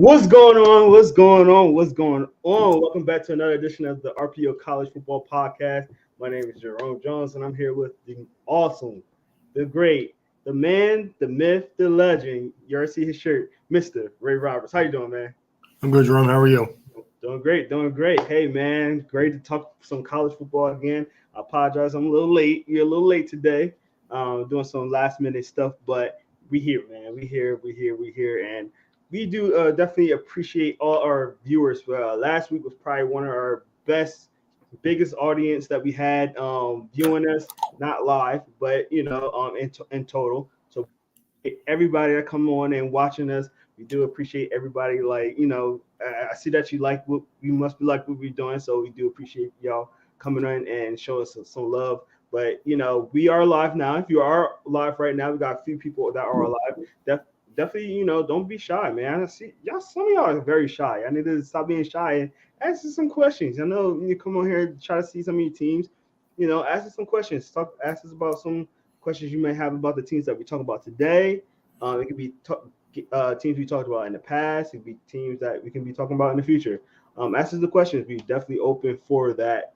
What's going on? What's going on? What's going on? Welcome back to another edition of the RPO College Football Podcast. My name is Jerome Jones, and I'm here with the awesome, the great, the man, the myth, the legend. You already see his shirt, Mr. Ray Roberts. How you doing, man? I'm good, Jerome. How are you? Doing great, doing great. Hey, man, great to talk some college football again. I apologize, I'm a little late. You're a little late today, doing some last minute stuff, but we here, man. We here, and we do definitely appreciate all our viewers. Last week was probably one of our biggest audience that we had viewing us, not live, but in total. So everybody that come on and watching us. We do appreciate everybody. I see that you like what you must be like what we're doing. So we do appreciate y'all coming on and show us some love. But we are live now. If you are live right now, we got a few people that are alive. Definitely, don't be shy, man. I see y'all. Some of y'all are very shy. I need to stop being shy and ask us some questions. I know you come on here and try to see some of your teams. Ask us some questions. Ask us about some questions you may have about the teams that we talk about today. It could be teams we talked about in the past. It could be teams that we can be talking about in the future. Ask us the questions. We're definitely open for that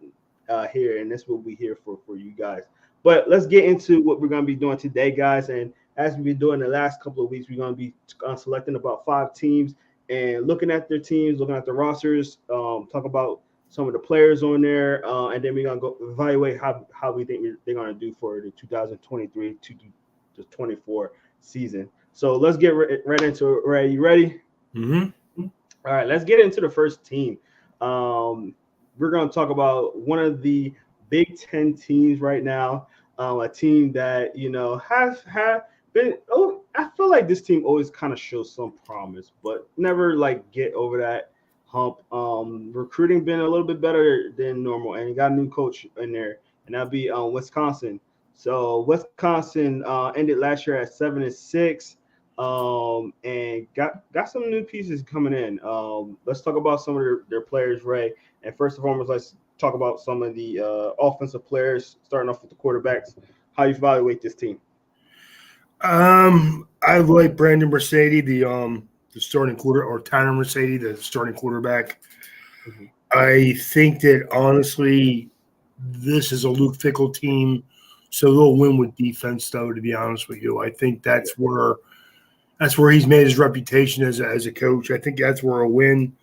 here, and this will be here for you guys. But let's get into what we're going to be doing today, guys. And as we've been doing the last couple of weeks, we're going to be selecting about 5 teams and looking at their teams, looking at the rosters, talk about some of the players on there, and then we're going to go evaluate how we think they're going to do for the 2023 to 24 season. So let's get right into it. Ray, you ready? Mm-hmm. All right, let's get into the first team. We're going to talk about one of the Big Ten teams right now, a team that has been. Oh, I feel like this team always kind of shows some promise, but never get over that hump. Recruiting been a little bit better than normal, and you got a new coach in there, and that'll be Wisconsin. So Wisconsin ended last year at 7-6. And got some new pieces coming in. Let's talk about some of their players, Ray. And first and foremost, let's talk about some of the offensive players, starting off with the quarterbacks. How you evaluate this team? I like Brandon Mercedes, the starting quarter, or Tanner Mercedes, the starting quarterback. Mm-hmm. I think that honestly, this is a Luke Fickell team, so they'll win with defense. Though, to be honest with you, I think that's where he's made his reputation as a coach. I think that's where a win.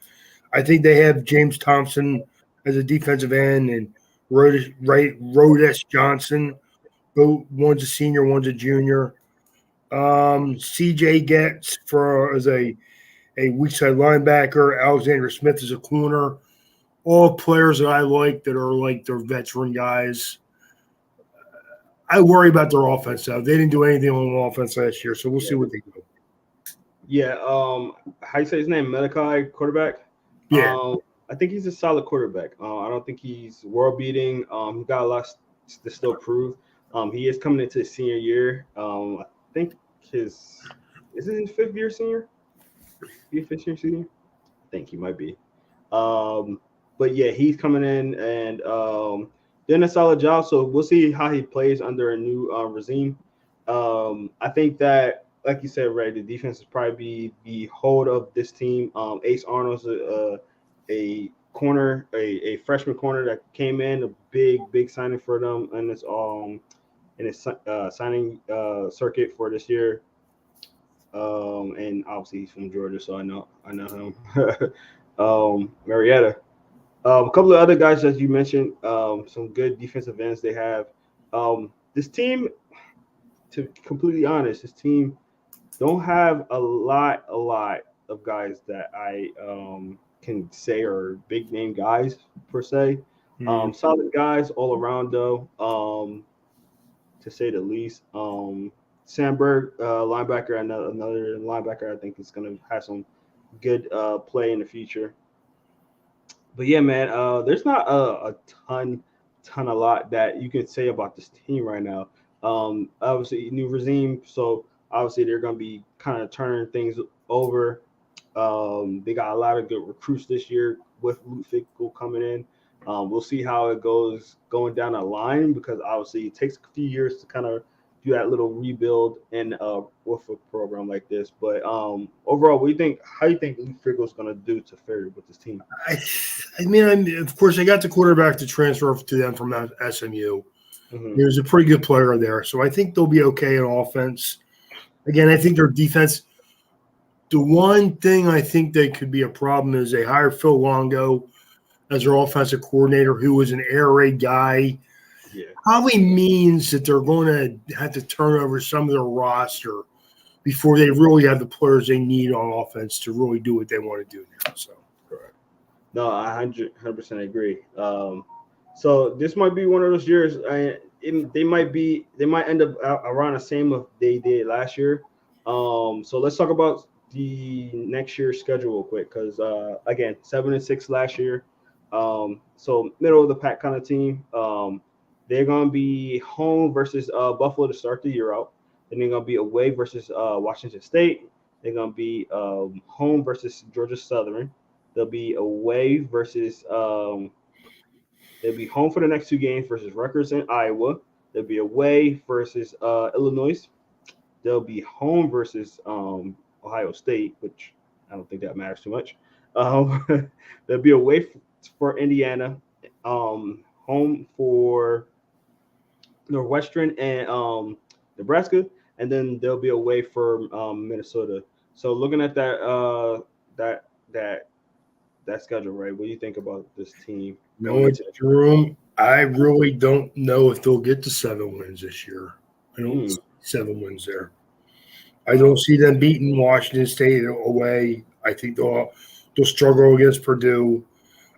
I think they have James Thompson as a defensive end and Rhodes Johnson. Both one's a senior, one's a junior. CJ gets as a weak side linebacker. Alexander Smith is a corner. All players that I like that are like their veteran guys. I worry about their offense though. They didn't do anything on offense last year, so we'll see what they do. Yeah. How you say his name? Malachi, quarterback. Yeah. I think he's a solid quarterback. I don't think he's world beating. He got a lot to still prove. He is coming into his senior year. I think is it his 5th year senior? He a 5th year senior? I think he might be. But yeah, he's coming in and doing a solid job. So we'll see how he plays under a new regime. I think that, like you said, Ray, the defense is probably be the hold of this team. Ace Arnold's a corner, a freshman corner that came in, a big signing for them, and it's in his signing circuit for this year. And obviously he's from Georgia, so I know him. Marietta. A couple of other guys that you mentioned, some good defensive ends they have. This team, to completely honest, this team don't have a lot of guys that I can say are big name guys per se. Solid guys all around though, to say the least. Sandberg, linebacker, another linebacker, I think is going to have some good play in the future. But yeah, man, there's not a ton a lot that you can say about this team right now. Obviously, new regime, so obviously they're going to be kind of turning things over. They got a lot of good recruits this year with Luke Fickell coming in. We'll see how it goes going down the line because obviously it takes a few years to kind of do that little rebuild and with a program like this. But overall, what do you think? How do you think Luke Fickell's going to do to fare with this team? I, of course, they got the quarterback to transfer to them from SMU. Mm-hmm. He was a pretty good player there, so I think they'll be okay in offense. Again, I think their defense. The one thing I think they could be a problem is they hired Phil Longo as their offensive coordinator, who was an air raid guy. Yeah. Probably means that they're going to have to turn over some of their roster before they really have the players they need on offense to really do what they want to do now. So, Correct. No, I 100% agree. So this might be one of those years. They might end up around the same as they did last year. So let's talk about the next year's schedule real quick, because again, 7-6 last year. So middle of the pack kind of team. They're gonna be home versus Buffalo to start the year out. Then they're gonna be away versus Washington State. They're gonna be home versus Georgia Southern. They'll be away versus they'll be home for the next two games versus Rutgers and Iowa. They'll be away versus Illinois. They'll be home versus Ohio State, which I don't think that matters too much. They'll be away for Indiana, home for Northwestern and Nebraska, and then they'll be away for Minnesota. So looking at that schedule, right? What do you think about this team? no, Jerome, I really don't know if they'll get to 7 wins this year. I don't see 7 wins there. I don't see them beating Washington State away. I think they'll struggle against Purdue.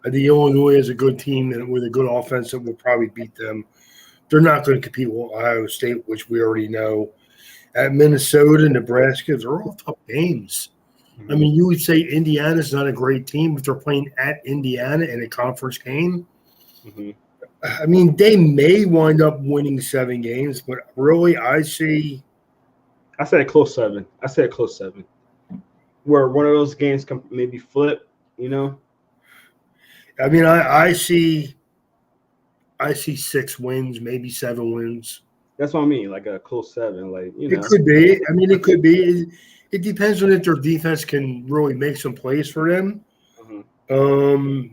I think Illinois is a good team and with a good offense that will probably beat them. They're not going to compete with Ohio State, which we already know. At Minnesota, Nebraska, they're all tough games. I mean, you would say Indiana's not a great team, but they're playing at Indiana in a conference game. Mm-hmm. I mean, they may wind up winning 7 games, but really, I said a close 7. I said a close 7. Where one of those games can maybe flip, you know? I mean, I see 6 wins, maybe 7 wins. That's what I mean, like a close 7. Like, you know. It could be. I mean, it could be. It depends on if their defense can really make some plays for them. Mm-hmm.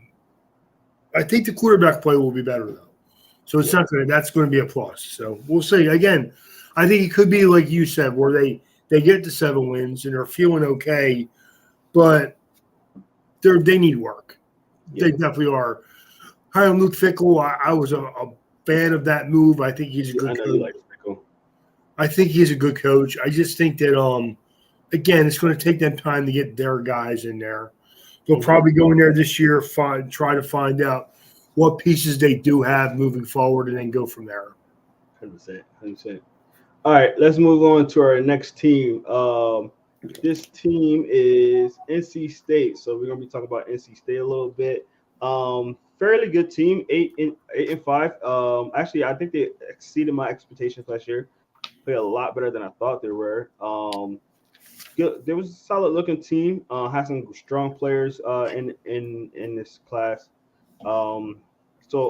I think the quarterback play will be better though, so it's not going. That's going to be a plus. So we'll see. Again, I think it could be like you said, where they get to 7 wins and they're feeling okay, but they need work. Yeah. They definitely are. Hiring Luke Fickell, I was a fan of that move. I think he's a good coach. Like Fickell. I think he's a good coach. I just think that again, it's going to take them time to get their guys in there. They'll probably go in there this year, try to find out what pieces they do have moving forward, and then go from there. 100%. All right, let's move on to our next team. This team is NC State, so we're gonna be talking about NC State a little bit. Fairly good team, 8-5. Actually, I think they exceeded my expectations last year. Played a lot better than I thought they were. Good. There was a solid looking team. Had some strong players in this class. So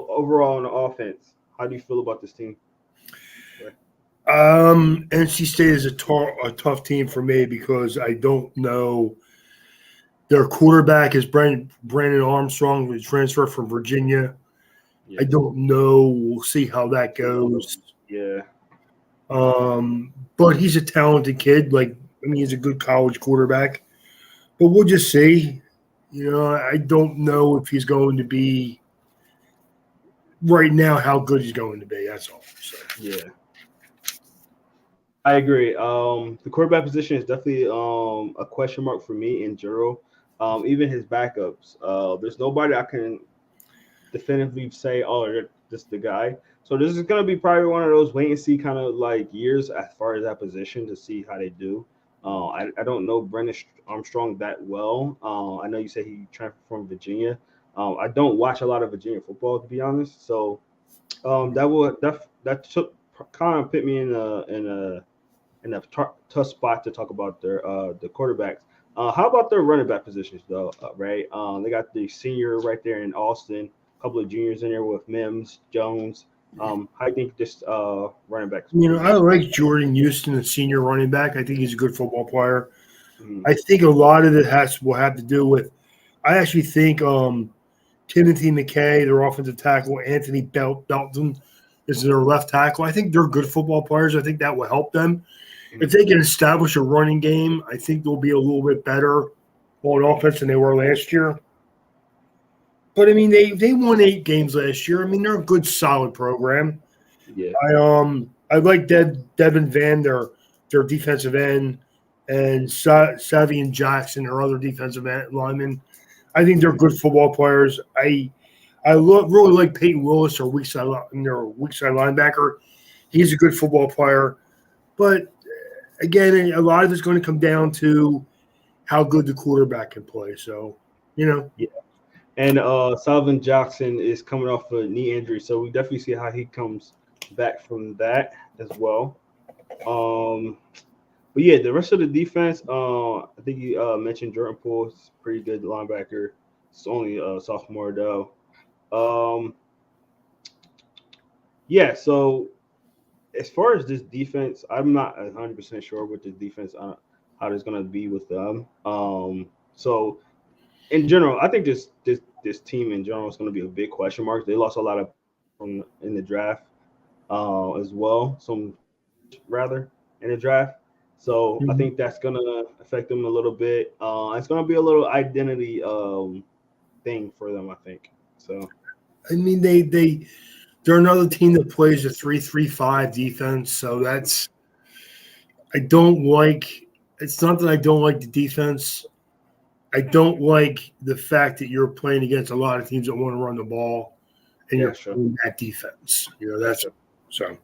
overall on the offense, how do you feel about this team? NC State is a tough team for me because I don't know. Their quarterback is Brandon Armstrong, who transferred from Virginia. Yeah. I don't know. We'll see how that goes. Yeah. But he's a talented kid. He's a good college quarterback. But we'll just see. I don't know if he's going to be right now how good he's going to be. That's all. So. Yeah. I agree. The quarterback position is definitely a question mark for me in general. Even his backups. There's nobody I can definitively say, oh, this is the guy. So this is going to be probably one of those wait and see kind of like years as far as that position to see how they do. I don't know Brendan Armstrong that well. I know you said he transferred from Virginia. I don't watch a lot of Virginia football, to be honest. So that took kind of put me in a tough spot to talk about the quarterbacks. How about their running back positions though? Right, they got the senior right there in Austin, a couple of juniors in there with Mims, Jones, How do you think this running back? I like Jordan Houston, the senior running back. I think he's a good football player. Mhm. I think a lot of it will have to do with. I actually think Timothy McKay, their offensive tackle, Anthony Belton is their left tackle. I think they're good football players. I think that will help them. If Mhm. they can establish a running game, I think they'll be a little bit better on offense than they were last year. But I mean, they won 8 games last year. I mean, they're a good, solid program. Yeah. I like Devin Van, their defensive end, and Savian Jackson, their other defensive lineman. I think they're Mhm. good football players. Really like Peyton Willis, their weak side linebacker. He's a good football player, but again, a lot of it's going to come down to how good the quarterback can play. So, Yeah. And Salvin Jackson is coming off a knee injury, so we definitely see how he comes back from that as well. Um, but yeah, the rest of the defense, I think you mentioned Jordan Poole is pretty good linebacker. It's only a sophomore though. Um, yeah, so as far as this defense, I'm not 100% sure what the defense how it's gonna be with them. So in general, I think this team in general is gonna be a big question mark. They lost a lot of from in the draft as well, some rather in the draft. So I think that's gonna affect them a little bit. It's gonna be a little identity thing for them, I think. So I mean they're another team that plays a 3-3-5 defense. So that's I don't like. It's not that I don't like the defense. I don't like the fact that you're playing against a lot of teams that want to run the ball, and yeah, you're sure, playing that defense. That's sure. so.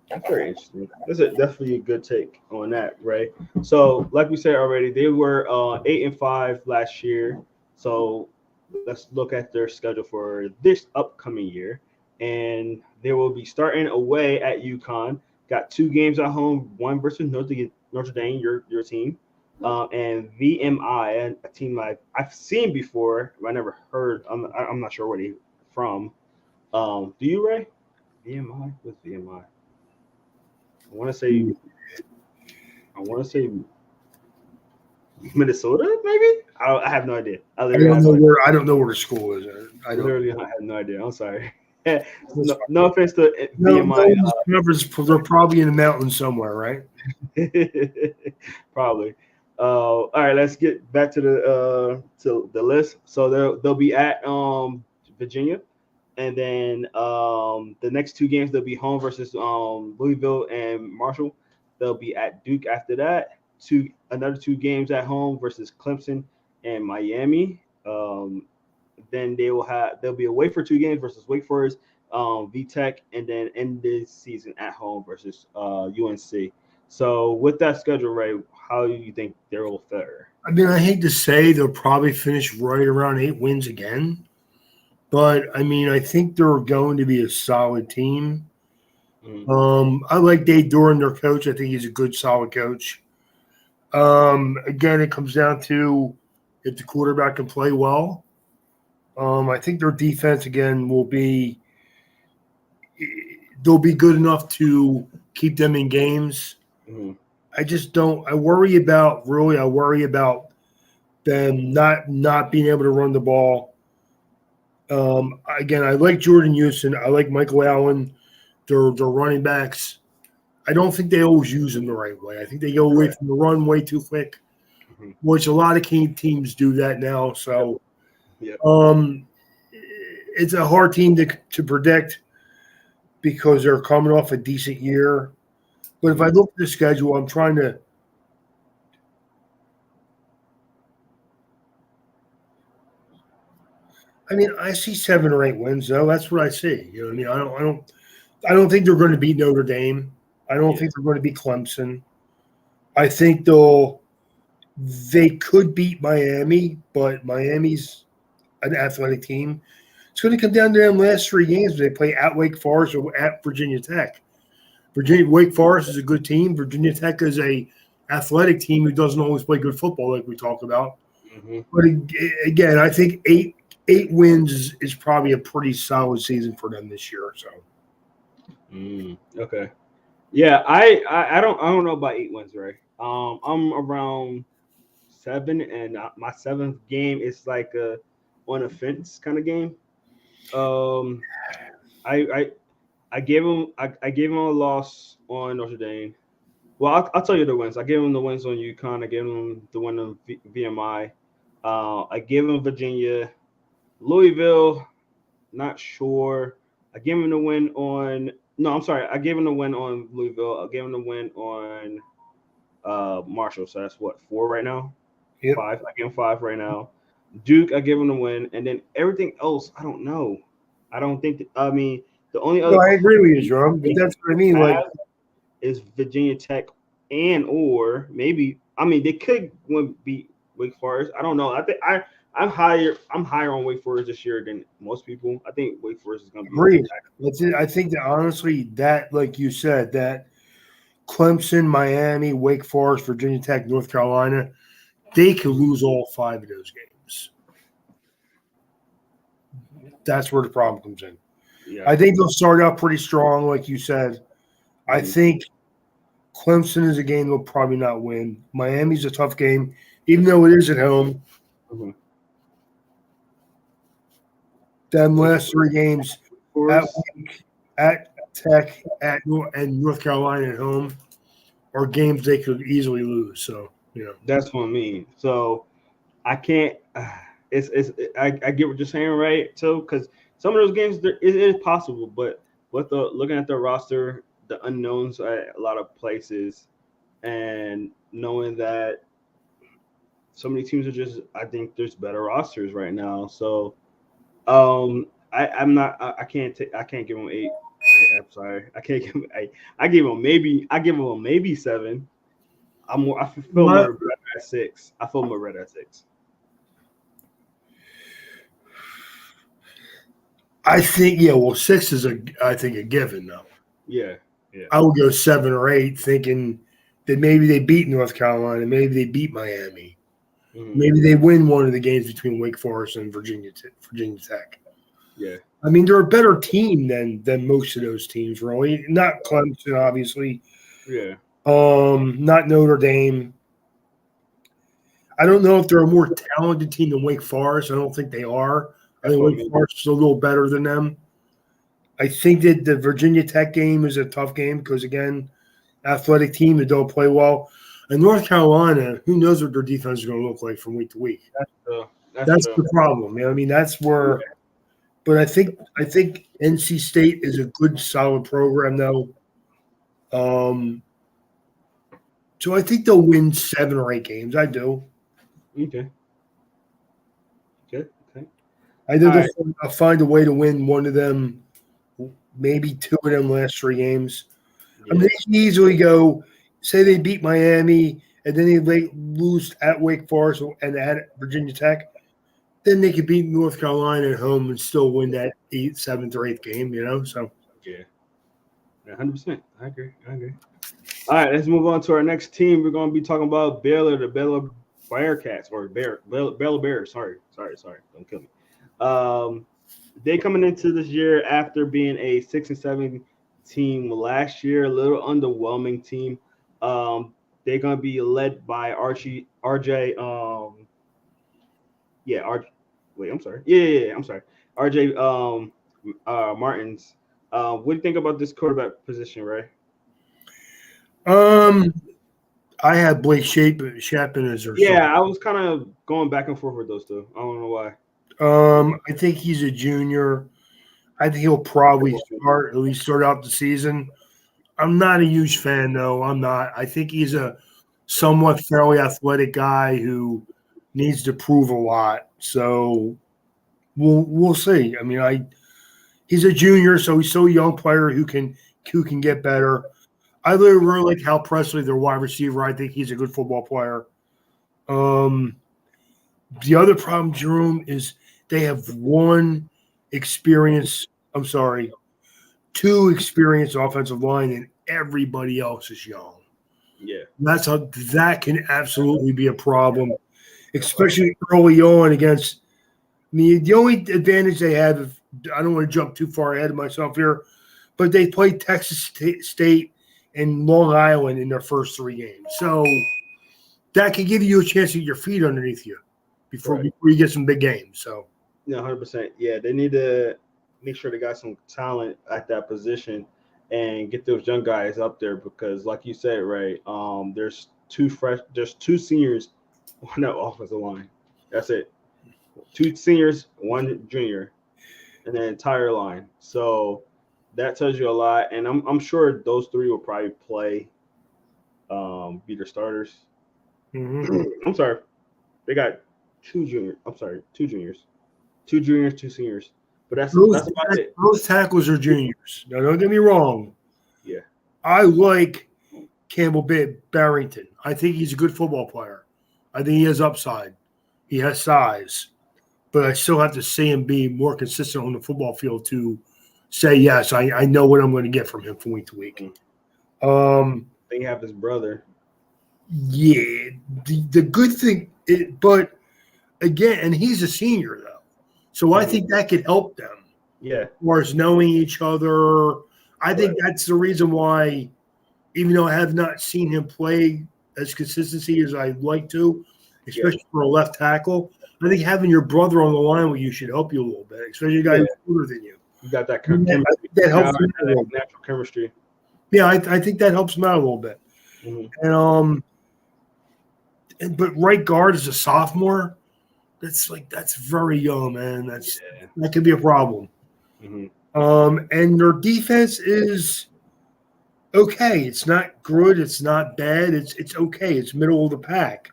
That's very interesting. That's definitely a good take on that, right? So, like we said already, they were 8-5 last year. So let's look at their schedule for this upcoming year, and they will be starting away at UConn. Got 2 games at home, one versus Notre Dame, your team, and VMI, a team I've seen before, but I never heard. I'm not sure where they from. Do you, Ray? VMI? What's VMI? I want to say Mm. I want to say Minnesota, maybe. I have no idea. I I literally don't have know no idea. where I don't know where the school is. I don't. Literally, I have no idea. I'm sorry. That's No fine. offense to No, VMI. they're probably in the mountains somewhere, right? Probably. All right, let's get back to the list. So they'll be at Virginia, and then the next 2 games they'll be home versus Louisville and Marshall. They'll be at Duke after that. Another 2 games at home versus Clemson and Miami. Then they'll be away for 2 games versus Wake Forest, VTech, and then end this season at home versus UNC. So with that schedule, Ray, how do you think they will fare? I mean, I hate to say they'll probably finish right around 8 wins again, but I mean, I think they're going to be a solid team. Mm-hmm. I like Dave Doran, their coach. I think he's a good, solid coach. Again, it comes down to if the quarterback can play well. I think their defense again they'll be good enough to keep them in games. Mm-hmm. I just don't. I worry about them not being able to run the ball. Again, I like Jordan Houston. I like Michael Allen. They're running backs. I don't think they always use them the right way. I think they go away Correct. from the run way too quick, Mm-hmm. which a lot of teams do that now. Yep. So Yep. it's a hard team to predict because they're coming off a decent year. But if I Mm-hmm. look at the schedule, I'm trying to. I mean, I see 7 or 8 wins though. That's what I see. You know what I mean? I don't think they're going to beat Notre Dame. I don't Yeah. think they're going to beat Clemson. I think they could beat Miami, but Miami's an athletic team. It's going to come down to them last 3 games. They play at Wake Forest or at Virginia Tech. Wake Forest is a good team. Virginia Tech is a athletic team who doesn't always play good football, like we talked about. Mm-hmm. But again, I think eight wins is probably a pretty solid season for them this year. So Okay. Yeah, I don't know about 8 wins, right? I'm around 7, and my seventh game is like a on a fence kind of game. Um, I I I gave him a loss on Notre Dame. Well, I'll tell you the wins. I gave him the wins on UConn. I gave him the win on VMI. I gave him Virginia, Louisville. Not sure. I gave him the win on. No, I'm sorry. I gave him the win on Louisville. I gave him the win on Marshall. So that's what, 4 right now. Yep. 5. I gave him 5 right now. Duke, I gave him the win, and then everything else, I don't know. I don't think. I mean, the only No, other I agree with you, team I Jerome. But think that's what I mean. Like, have is Virginia Tech, and or maybe, I mean, they could win, beat Wake Forest. I don't know. I think I'm higher. I'm higher on Wake Forest this year than most people. I think Wake Forest is going to be agreed. That's it. I think that honestly, that like you said, that Clemson, Miami, Wake Forest, Virginia Tech, North Carolina, they could lose all 5 of those games. That's where the problem comes in. Yeah. I think they'll start out pretty strong, like you said. I Mhm. think Clemson is a game they'll probably not win. Miami's a tough game, even though it is at home. Mhm. Them Wake last 3 games at Forest. Wake, at Tech, and North Carolina at home are games they could easily lose. So, That's what I mean. So I can't. It's I get what you're saying, right? So because some of those games it is possible, but with the looking at the roster, the unknowns at a lot of places, and knowing that so many teams are just, I think there's better rosters right now. So I'm not, I can't give them 8. I'm sorry, I can't give them 8. I give them a maybe 7. I feel my, more better at 6. I feel more better at 6. I think, yeah, well, 6 is I think a given though. Yeah, yeah. I would go 7 or 8, thinking that maybe they beat North Carolina, maybe they beat Miami, Hmm. maybe they win one of the games between Wake Forest and Virginia Tech. Yeah. I mean, they're a better team than most of those teams, really. Not Clemson, obviously. Yeah. Not Notre Dame. I don't know if they're a more talented team than Wake Forest. I don't think they are. I That's think what I Wake mean. Forest is a little better than them. I think that the Virginia Tech game is a tough game because, again, athletic team that don't play well. And North Carolina, who knows what their defense is going to look like from week to week? That's true. That's That's true. the problem. I mean, that's where. Yeah. But I think NC State is a good, solid program, though. Um, so I think they'll win 7 or 8 games. I do. Okay. Good. Okay. I think All right. they'll find a way to win one of them, maybe 2 of them last 3 games. I mean, Yeah. they can easily go, say they beat Miami, and then they lose at Wake Forest and at Virginia Tech. Then they could beat North Carolina at home and still win that 7th or 8th game. So Yeah. 100%. I agree. I agree. All right. Let's move on to our next team. We're going to be talking about Baylor, the Baylor Bearcats, or Baylor Bears. Sorry. Don't kill me. Um, they coming into this year after being a 6-7 team last year, a little underwhelming team. They're gonna be led by RJ. Yeah, wait, I'm sorry. Yeah, I'm sorry. RJ Martins. What do you think about this quarterback position, Ray? um, I have Blake Shapen as their Yeah, starter. I was kind of going back and forth with those two. I don't know why. I think he's a junior. I think he'll probably start, at least start out the season. I'm not a huge fan, though. I'm not. I think he's a somewhat fairly athletic guy who needs to prove a lot. So we'll see. I mean, he's a junior, so he's still a young player who can get better. I really like Hal Presley, their wide receiver. I think he's a good football player. Um, the other problem, Jerome, is they have I'm sorry, 2 experienced offensive line, and everybody else is young. Yeah, That can absolutely be a problem, especially early on against. I mean, the only advantage they have, I don't want to jump too far ahead of myself here, but they played Texas State and Long Island in their first 3 games. So that could give you a chance to get your feet underneath you before you get some big games. So yeah, 100%. Yeah, they need to make sure they got some talent at that position and get those young guys up there because, like you said, right, there's 2 seniors on that offensive line. That's it. 2 seniors, 1 junior, and the entire line. So that tells you a lot. And I'm sure those 3 will probably play, be their starters. I'm sorry, they got 2 juniors. I'm sorry, 2 juniors. 2 juniors, 2 seniors. But that's about it. Those tackles are juniors. Now, don't get me wrong. Yeah. I like Campbell Barrington. I think he's a good football player. I think he has upside. He has size. But I still have to see him be more consistent on the football field to say, yes, I know what I'm going to get from him from week to week. They have his brother. Yeah. The good thing, but again, and he's a senior, though. So I think that could help them. Yeah. As far as knowing each other. I think that's the reason why, even though I have not seen him play as consistency as I'd like to, especially for a left tackle, I think having your brother on the line with you should help you a little bit, especially a guy who's older than you. You got that chemistry. That helps natural chemistry. Yeah, I think that helps him out a little bit. And but right guard is a sophomore. That's very young, man. That could be a problem. And their defense is okay. It's not good. It's not bad. It's okay. It's middle of the pack.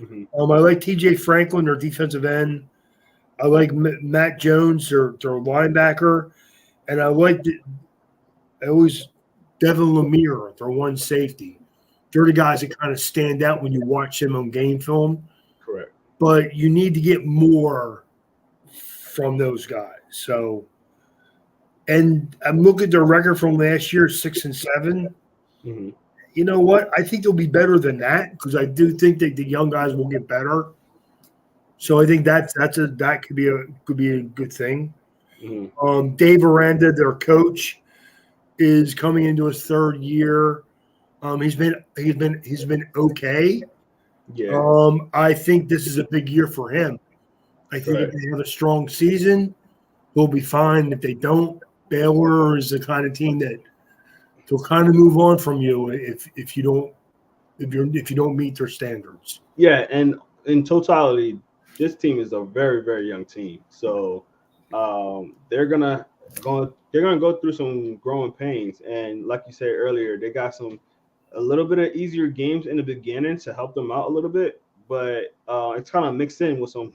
I like T.J. Franklin, their defensive end. I like Matt Jones, their linebacker, and I like Devin Lemire, their one safety. They're the guys that kind of stand out when you watch them on game film. Correct. But you need to get more from those guys. So, and I'm looking at their record from last year, 6-7. You know what? I think they'll be better than that because I do think that the young guys will get better. So I think that could be a good thing. Dave Aranda, their coach, is coming into his 3rd year. He's been okay. Yeah. I think this is a big year for him. I think if they have a strong season, he'll be fine. If they don't, Baylor is the kind of team that they'll kind of move on from you if you don't meet their standards. Yeah, and in totality, this team is a very, very young team. So they're gonna go through some growing pains. And like you said earlier, they got a little bit of easier games in the beginning to help them out a little bit, but it's kind of mixed in with some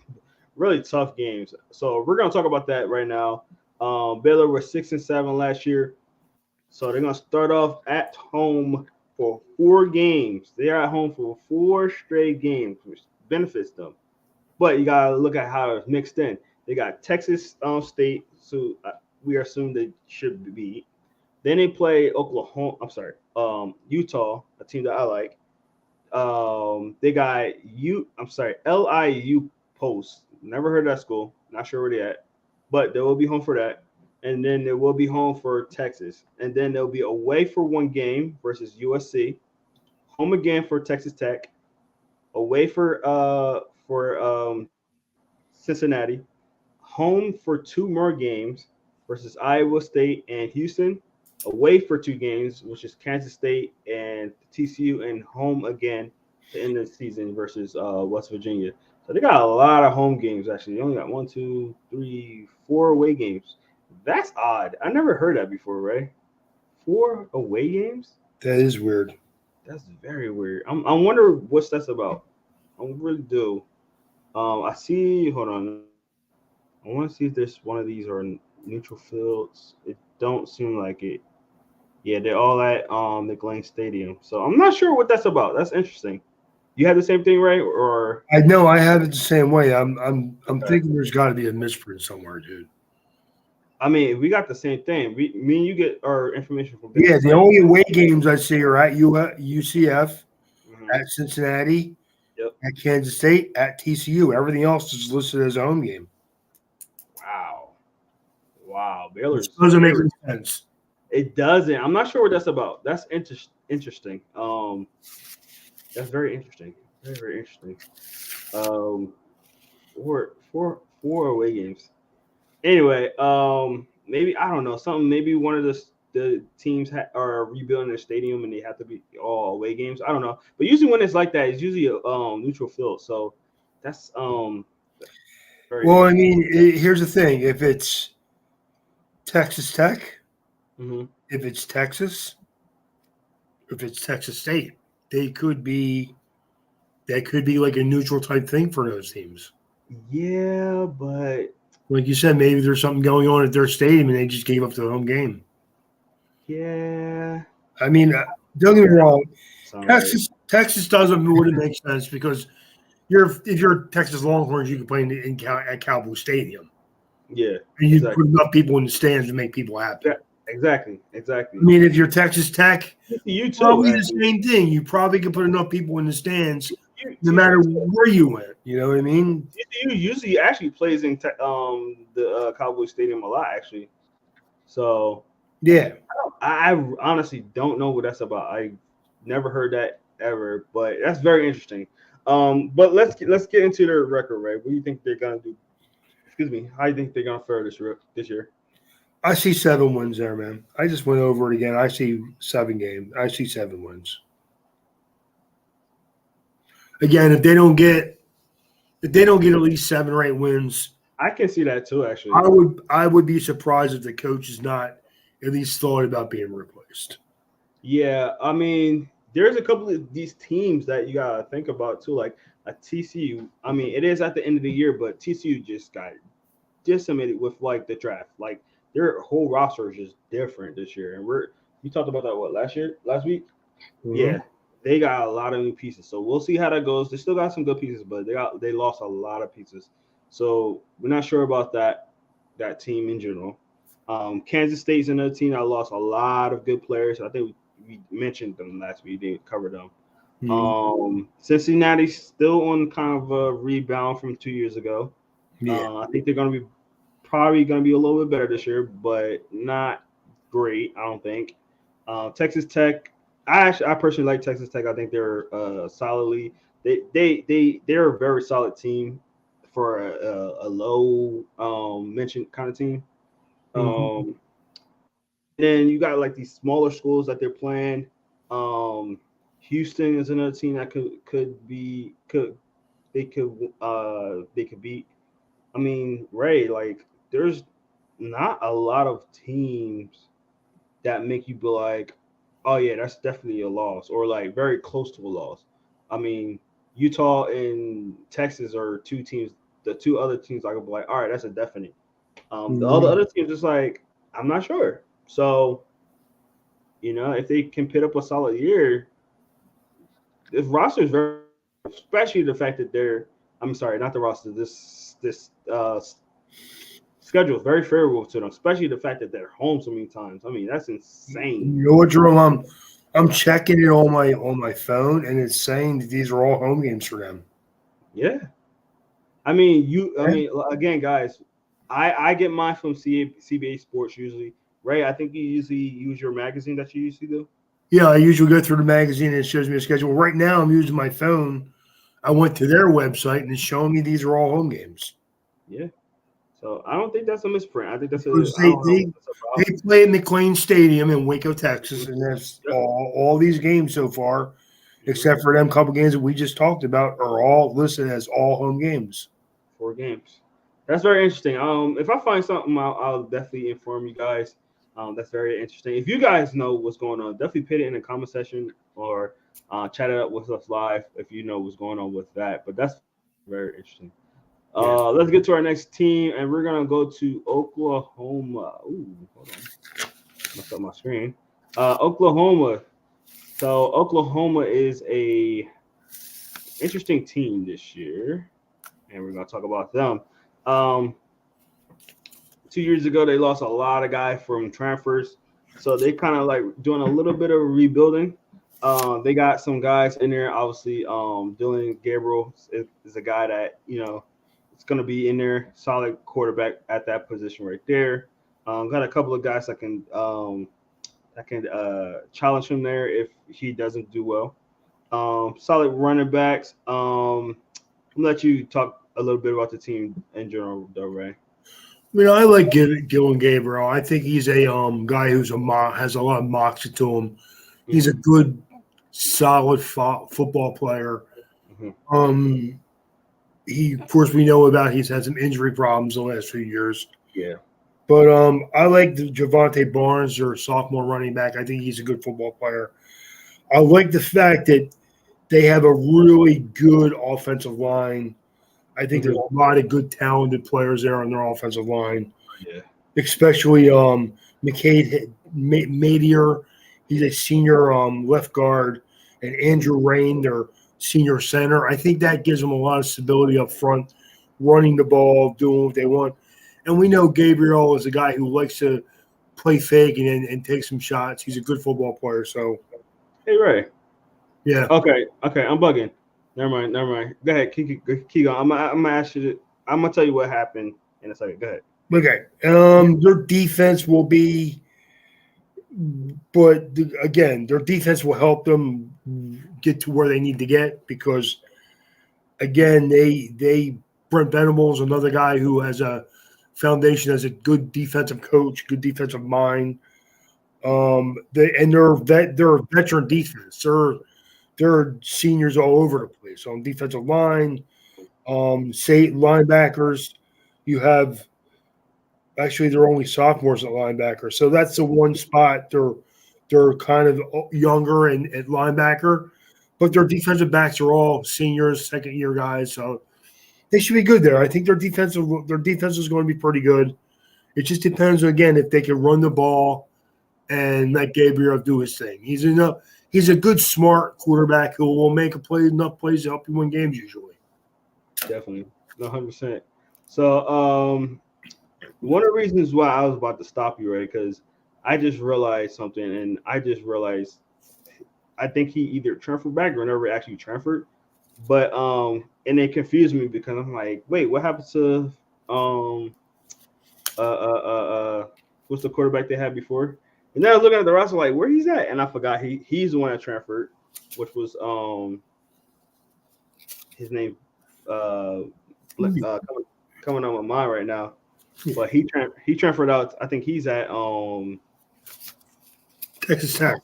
really tough games. So we're gonna talk about that right now. Baylor was 6-7 last year, so they're gonna start off at home for 4 games. They are at home for 4 straight games, which benefits them. But you gotta look at how it's mixed in. They got Texas State, so we assume they should beat. Then they play Utah, a team that I like. They got LIU Post. Never heard of that school. Not sure where they at, but they will be home for that. And then they will be home for Texas. And then they'll be away for 1 game versus USC. Home again for Texas Tech. Away for Cincinnati. Home for 2 more games versus Iowa State and Houston. Away for 2 games, which is Kansas State and TCU, and home again to end the season versus West Virginia. So they got a lot of home games, actually. They only got 1, 2, 3, 4 away games. That's odd. I never heard that before, Ray. 4 away games? That is weird. That's very weird. I wonder what that's about. I really do. I see. Hold on. I want to see if there's one of these are neutral fields. It don't seem like it. Yeah, they're all at McLean Stadium. So I'm not sure what that's about. That's interesting. You have the same thing, right? Or I know I have it the same way. I'm thinking there's got to be a misprint somewhere, dude. I mean, we got the same thing. Me and you get our information from. Yeah, the only away games I see are at UCF, at Cincinnati, at Kansas State, at TCU. Everything else is listed as a home game. Wow, Baylor doesn't make any sense. It doesn't. I'm not sure what that's about. That's interesting. That's very interesting. Very very interesting. Um, four away games. Anyway, maybe I don't know something. Maybe one of the teams are rebuilding their stadium and they have to be all away games. I don't know, but usually when it's like that, it's usually a neutral field. So that's very Well, I interesting. mean, here's the thing: Texas Tech, Hmm. if it's Texas, if it's Texas State, they could be that could be like a neutral type thing for those teams. Yeah, but Like you said, maybe there's something going on at their stadium and they just gave up the home game. yeah, I mean, don't get me wrong, sound right. Texas wouldn't make sense because if you're Texas Longhorns, you can play at Cowboy Stadium Yeah, and you exactly. put enough people in the stands to make people happy. Exactly. I Exactly. mean, if you're Texas Tech, You too, probably the actually. same thing. You probably could put enough people in the stands, no matter TCU too. where you went. You know what I mean? TCU usually actually plays in the Cowboy Stadium a lot, actually. So Yeah. I honestly don't know what that's about. I never heard that ever, but that's very interesting. But let's get into their record, right? What do you think they're gonna do? Excuse me. How do you think they're gonna fare this year? I see 7 wins there, man. I just went over it again. I see 7 games. I see 7 wins. Again, if they don't get at least 7 or 8 wins, I can see that too, actually. I would be surprised if the coach is not at least thought about being replaced. Yeah, I mean, there's a couple of these teams that you gotta think about too, like a TCU. I mean, it is at the end of the year, but TCU just got decimated with like the draft. Like their whole roster is just different this year. And we talked about that last week. Mm-hmm. Yeah, they got a lot of new pieces. So we'll see how that goes. They still got some good pieces, but they lost a lot of pieces. So we're not sure about that team in general. Kansas State's another team that lost a lot of good players. I think we mentioned them last week. We didn't cover them. Cincinnati's still on kind of a rebound from 2 years ago. Yeah. I think they're going to be probably going to be a little bit better this year, but not great. I don't think. Texas Tech. I personally like Texas Tech. I think they're solidly. They're a very solid team for a low mentioned kind of team. Mm-hmm. Um, and then you got like these smaller schools that they're playing. Um, Houston is another team that they could beat. I mean, Ray, like there's not a lot of teams that make you be like, oh yeah, that's definitely a loss, or like very close to a loss. I mean, Utah and Texas are two teams. The two other teams I could be like, all right, that's a definite. The Mm-hmm. other teams just like, I'm not sure. So if they can put up a solid year, this roster is very, especially the fact that they're. I'm sorry, not the roster. This schedule is very favorable to them, especially the fact that they're home so many times. I mean, that's insane. You know what, Jerome? I'm checking it on my phone, and it's saying that these are all home games for them. Yeah. I mean, I Yeah. mean, again, guys, I get mine from CBA Sports usually. Ray, I think you usually use your magazine that you usually do. Yeah, I usually go through the magazine and it shows me a schedule. Right now, I'm using my phone. I went to their website and it's showing me these are all home games. Yeah. So I don't think that's a misprint. I think that's a Because I don't know what that's they about. play at McLean Stadium in Waco, Texas, and that's Yep. all these games so far, Hmm. except for them couple games that we just talked about, are all listed as all home games. 4 games. That's very interesting. If I find something, I'll definitely inform you guys. That's very interesting. If you guys know what's going on, definitely put it in the comment section or chat it up with us live if you know what's going on with that. But that's very interesting. Yeah. Let's get to our next team, and we're gonna go to Oklahoma. Ooh, hold on, messed up my screen. Oklahoma. So Oklahoma is a interesting team this year, and we're gonna talk about them. Um, 2 years ago, they lost a lot of guys from transfers, so they kind of like doing a little bit of rebuilding. They got some guys in there. Obviously, Dylan Gabriel is a guy that it's going to be in there, solid quarterback at that position right there. Got a couple of guys that can challenge him there if he doesn't do well. Solid running backs. I'm gonna let you talk a little bit about the team in general, though, Ray. I like Gillen Gabriel. I think he's a guy who's has a lot of moxie to him. He's a Mm-hmm. good, solid football player. Mm-hmm. Um, of course, we know about he's had some injury problems the last few years. Yeah. But I like the Javante Barnes, their sophomore running back. I think he's a good football player. I like the fact that they have a really good offensive line. I think there's Mm-hmm. a lot of good, talented players there on their offensive line, Yeah. especially Madier. He's a senior left guard, and Andrew Rain, their senior center. I think that gives them a lot of stability up front, running the ball, doing what they want. And we know Gabriel is a guy who likes to play fake and take some shots. He's a good football player. So, Hey, Ray. yeah. Okay. Okay. I'm bugging. Never mind. Never mind. Go ahead. Keep going. I'm gonna ask you. I'm gonna tell you what happened in a second. Go ahead. Okay. Their defense will be, but again, their defense will help them get to where they need to get because, again, they Brent Venables, another guy who has a foundation as a good defensive coach, good defensive mind. They're a veteran defense. They're seniors all over the place on defensive line. Say linebackers, you have actually they're only sophomores at linebacker, so that's the one spot they're kind of younger and at linebacker, but their defensive backs are all seniors, second year guys, so they should be good there. I think their defense is going to be pretty good. It just depends again if they can run the ball and let Gabriel do his thing. He's a good, smart quarterback who will make enough plays to help you win games usually. Definitely. 100%. So, one of the reasons why I was about to stop you, Ray, because I just realized something, and I just realized I think he either transferred back or never actually transferred. But and it confused me because I'm like, wait, what happened to um uh uh uh, uh what's the quarterback they had before? And then I was looking at the roster like, where he's at, and I forgot he's the one that transferred, which was his name coming on my mind right now. But he transferred out. I think he's at Texas Tech.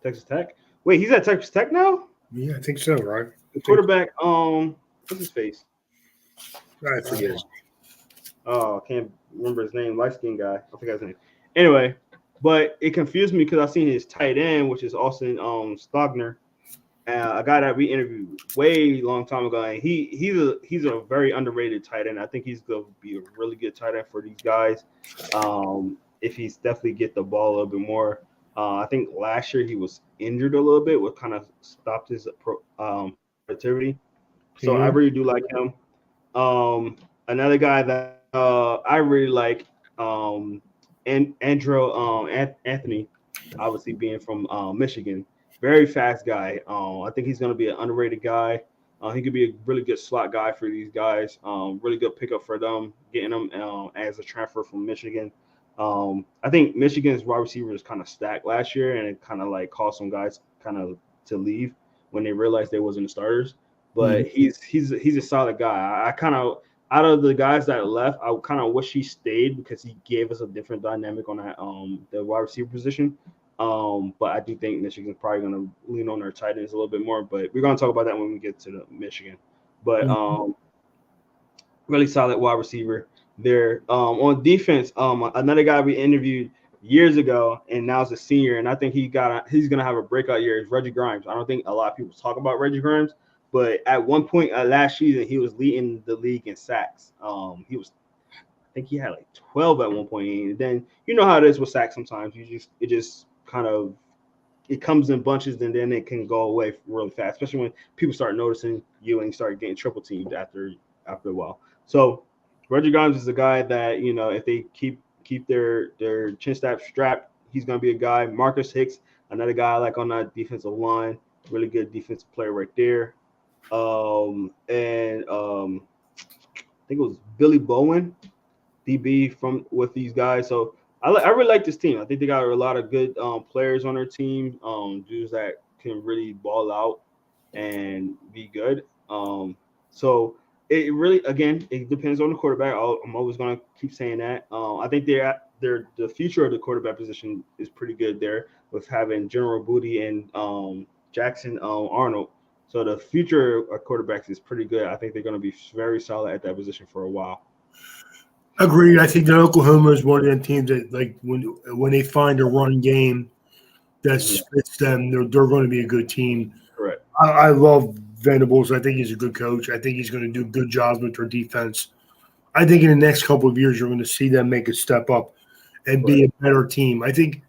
Texas Tech. Wait, he's at Texas Tech now? Yeah, I think so, right? The quarterback, what's his face? I forget. Oh, I can't remember his name. Light skinned guy. I forgot his name. Anyway, but it confused me because I seen his tight end, which is Austin Stogner, a guy that we interviewed way long time ago, and he's a very underrated tight end. I think he's gonna be a really good tight end for these guys. If he's definitely get the ball a little bit more. I think last year he was injured a little bit, what kind of stopped his productivity. So I really do like him. Another guy that I really like, and Andrew Anthony, obviously being from Michigan, very fast guy. I think he's going to be an underrated guy. He could be a really good slot guy for these guys. Really good pickup for them, getting them as a transfer from Michigan. I think Michigan's wide receivers kind of stacked last year, and it kind of like caused some guys kind of to leave when they realized they wasn't the starters. But he's a solid guy. I kind of out of the guys that left, I kind of wish he stayed because he gave us a different dynamic on that the wide receiver position. But I do think Michigan's probably going to lean on their tight ends a little bit more. But we're going to talk about that when we get to the Michigan. But really solid wide receiver there. On defense, another guy we interviewed years ago, and now is a senior, and I think he's going to have a breakout year. Is Reggie Grimes. I don't think a lot of people talk about Reggie Grimes, but at one point last season, he was leading the league in sacks. I think he had like 12 at one point, and then you know how it is with sacks. Sometimes it just kind of it comes in bunches, and then it can go away really fast, especially when people start noticing you and you start getting triple teamed after a while. So Reggie Grimes is a guy that if they keep their chin strapped, he's going to be a guy. Marcus Hicks, another guy I like on that defensive line, really good defensive player right there. And I think it was Billy Bowen, DB from with these guys. So I really like this team. I think they got a lot of good players on their team, dudes that can really ball out and be good. So it really, again, it depends on the quarterback. I'm always gonna keep saying that. I think they're the future of the quarterback position is pretty good there with having General Booty and Jackson Arnold. So the future of quarterbacks is pretty good. I think they're going to be very solid at that position for a while. Agreed. I think that Oklahoma is one of them teams that, like, when they find a run game that fits them, they're going to be a good team. Correct. I love Venables. I think he's a good coach. I think he's going to do good jobs with their defense. I think in the next couple of years, you're going to see them make a step up and be a better team. I think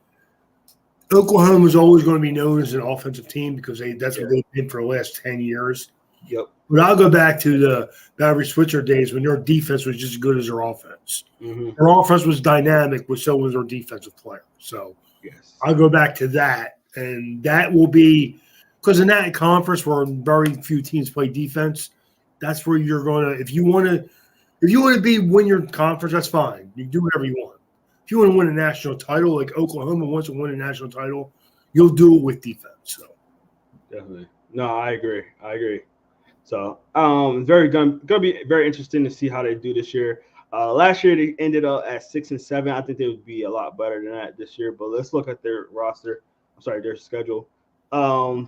Oklahoma is always going to be known as an offensive team because that's what they've been for the last 10 years. Yep. But I'll go back to the Battery Switzer days when their defense was just as good as their offense. Their offense was dynamic, but so was their defensive player. So I'll go back to that. And that will be – because in that conference where very few teams play defense, that's where you're going to – if you want to win your conference, that's fine. You do whatever you want. If you want to win a national title, like Oklahoma wants to win a national title, you'll do it with defense. So definitely. No, I agree. So it's gonna be very interesting to see how they do this year. Last year they ended up at 6-7. I think they would be a lot better than that this year. But let's look at their roster. Their schedule.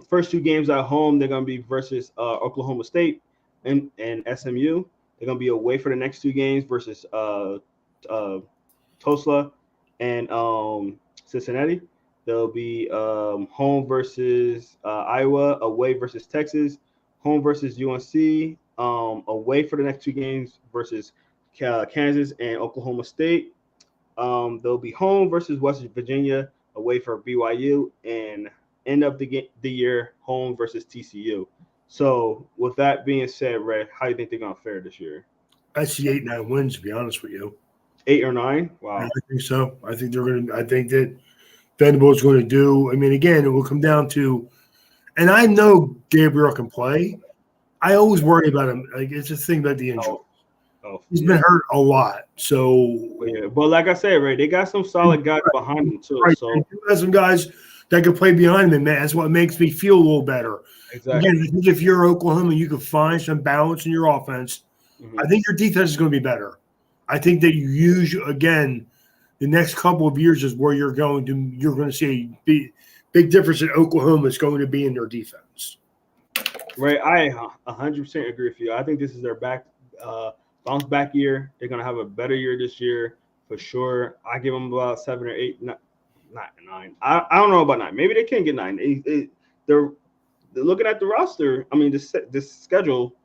First two games at home, they're gonna be versus Oklahoma State and SMU. They're gonna be away for the next two games versus Tulsa and Cincinnati. They'll be home versus Iowa, away versus Texas, home versus UNC, away for the next two games versus Kansas and Oklahoma State. They'll be home versus West Virginia, away for BYU, and end up the year home versus TCU. So with that being said, Red, how do you think they're going to fare this year? I see 8-9 wins, to be honest with you. 8 or 9? Wow. I think so. I think that Venables going to do. I mean, again, it will come down to, and I know Gabriel can play. I always worry about him. Like, it's a thing about the injury. He's been hurt a lot. So yeah, but like I said, Ray, they got some solid guys behind him too. Right. So there's some guys that can play behind him, man. That's what makes me feel a little better. Exactly. Again, I think if you're Oklahoma, you can find some balance in your offense. I think your defense is going to be better. I think that you use, again, the next couple of years is where you're going to see a big difference in Oklahoma is going to be in their defense. Right, I 100% agree with you. I think this is their bounce back year. They're gonna have a better year this year for sure. I give them about 7 or 8, not 9. I don't know about 9. Maybe they can get 9. They're looking at the roster. I mean, this schedule.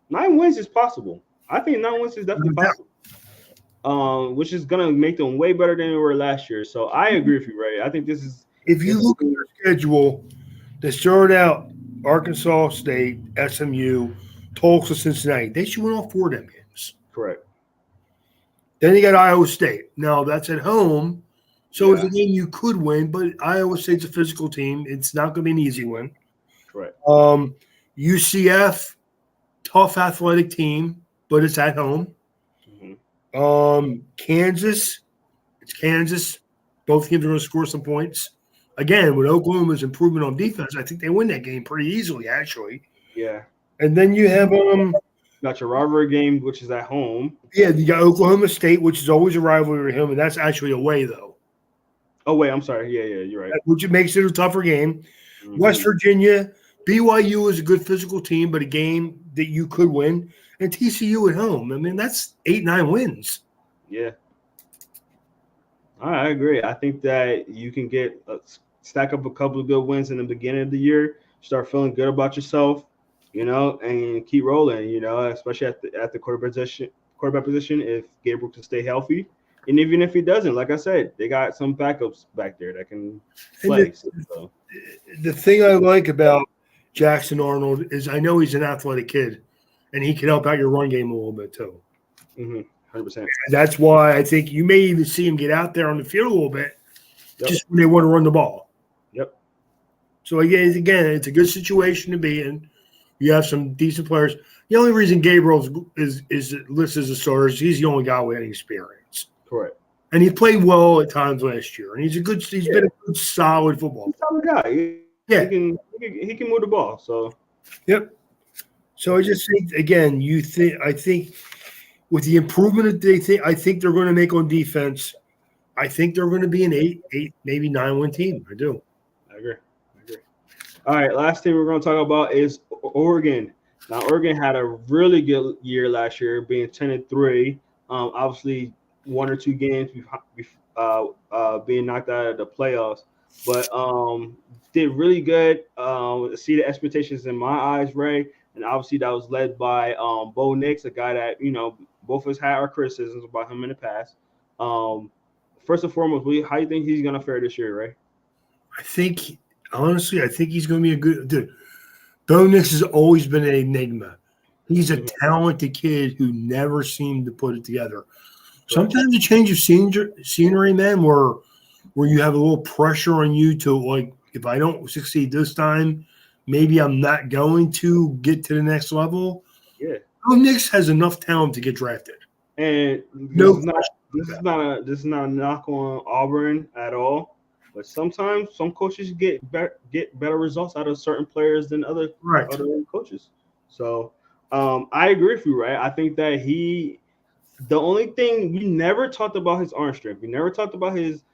9 wins is possible. I think 9 wins is definitely possible. Which is gonna make them way better than they were last year. So I agree with you, Ray. I think this is. If you look at their schedule, they started out Arkansas State, SMU, Tulsa, Cincinnati. They should win all 4 of them games. Correct. Then you got Iowa State. Now that's at home, so it's a game you could win. But Iowa State's a physical team. It's not going to be an easy win. Correct. UCF, tough athletic team, but it's at home. Kansas, it's Kansas. Both teams are going to score some points. Again, with Oklahoma's improvement on defense, I think they win that game pretty easily, actually. Yeah. And then you have got your rivalry game, which is at home. Yeah, you got Oklahoma State, which is always a rivalry with him, and that's actually away, though. Oh, wait, I'm sorry. Yeah, you're right. Which makes it a tougher game. West Virginia, BYU is a good physical team, but a game that you could win. And TCU at home. I mean, that's 8-9 wins. Yeah. I agree. I think that you can stack up a couple of good wins in the beginning of the year, start feeling good about yourself, and keep rolling, especially at the quarterback position if Gabriel can stay healthy. And even if he doesn't, like I said, they got some backups back there that can play. The thing I like about Jackson Arnold is I know he's an athletic kid, and he can help out your run game a little bit too. 100%. That's why I think you may even see him get out there on the field a little bit just when they want to run the ball. Yep. So, again, it's a good situation to be in. You have some decent players. The only reason Gabriel is listed as a starter is he's the only guy with any experience. Correct. And he played well at times last year. And he's been a good, solid football He's a solid guy. Yeah. He can move the ball. So Yep. So I just think again, I think with the improvement that I think they're going to make on defense, I think they're going to be an 8, maybe 9-win team. I do. I agree. All right, last thing we're going to talk about is Oregon. Now, Oregon had a really good year last year, being 10-3. Obviously, 1 or 2 games being knocked out of the playoffs, but did really good. See the expectations in my eyes, Ray, and obviously that was led by Bo Nix, a guy that both of us had our criticisms about him in the past. First and foremost, how do you think he's going to fare this year, Ray? Honestly, I think he's going to be a good dude. Bo Nix has always been an enigma. He's a talented kid who never seemed to put it together. Sometimes a change of scenery, man, where you have a little pressure on you to, like, if I don't succeed this time, maybe I'm not going to get to the next level. Yeah. Bo Nix has enough talent to get drafted. And this is not a knock on Auburn at all. But sometimes some coaches get better results out of certain players than other coaches. So I agree with you, right? I think that the only thing we never talked about his arm strength. We never talked about his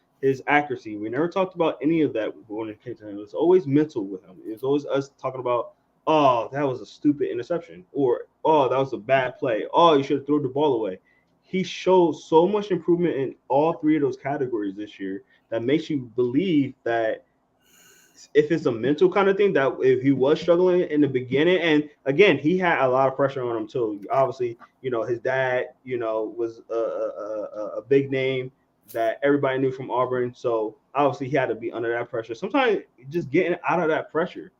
accuracy. We never talked about any of that when it came to him. It was always mental with him. It was always us talking about, oh, that was a stupid interception, or oh, that was a bad play. Oh, you should have thrown the ball away. He showed so much improvement in all 3 of those categories this year that makes you believe that if it's a mental kind of thing, that if he was struggling in the beginning, and again, he had a lot of pressure on him too. Obviously, his dad, was a big name that everybody knew from Auburn. So obviously he had to be under that pressure. Sometimes just getting out of that pressure,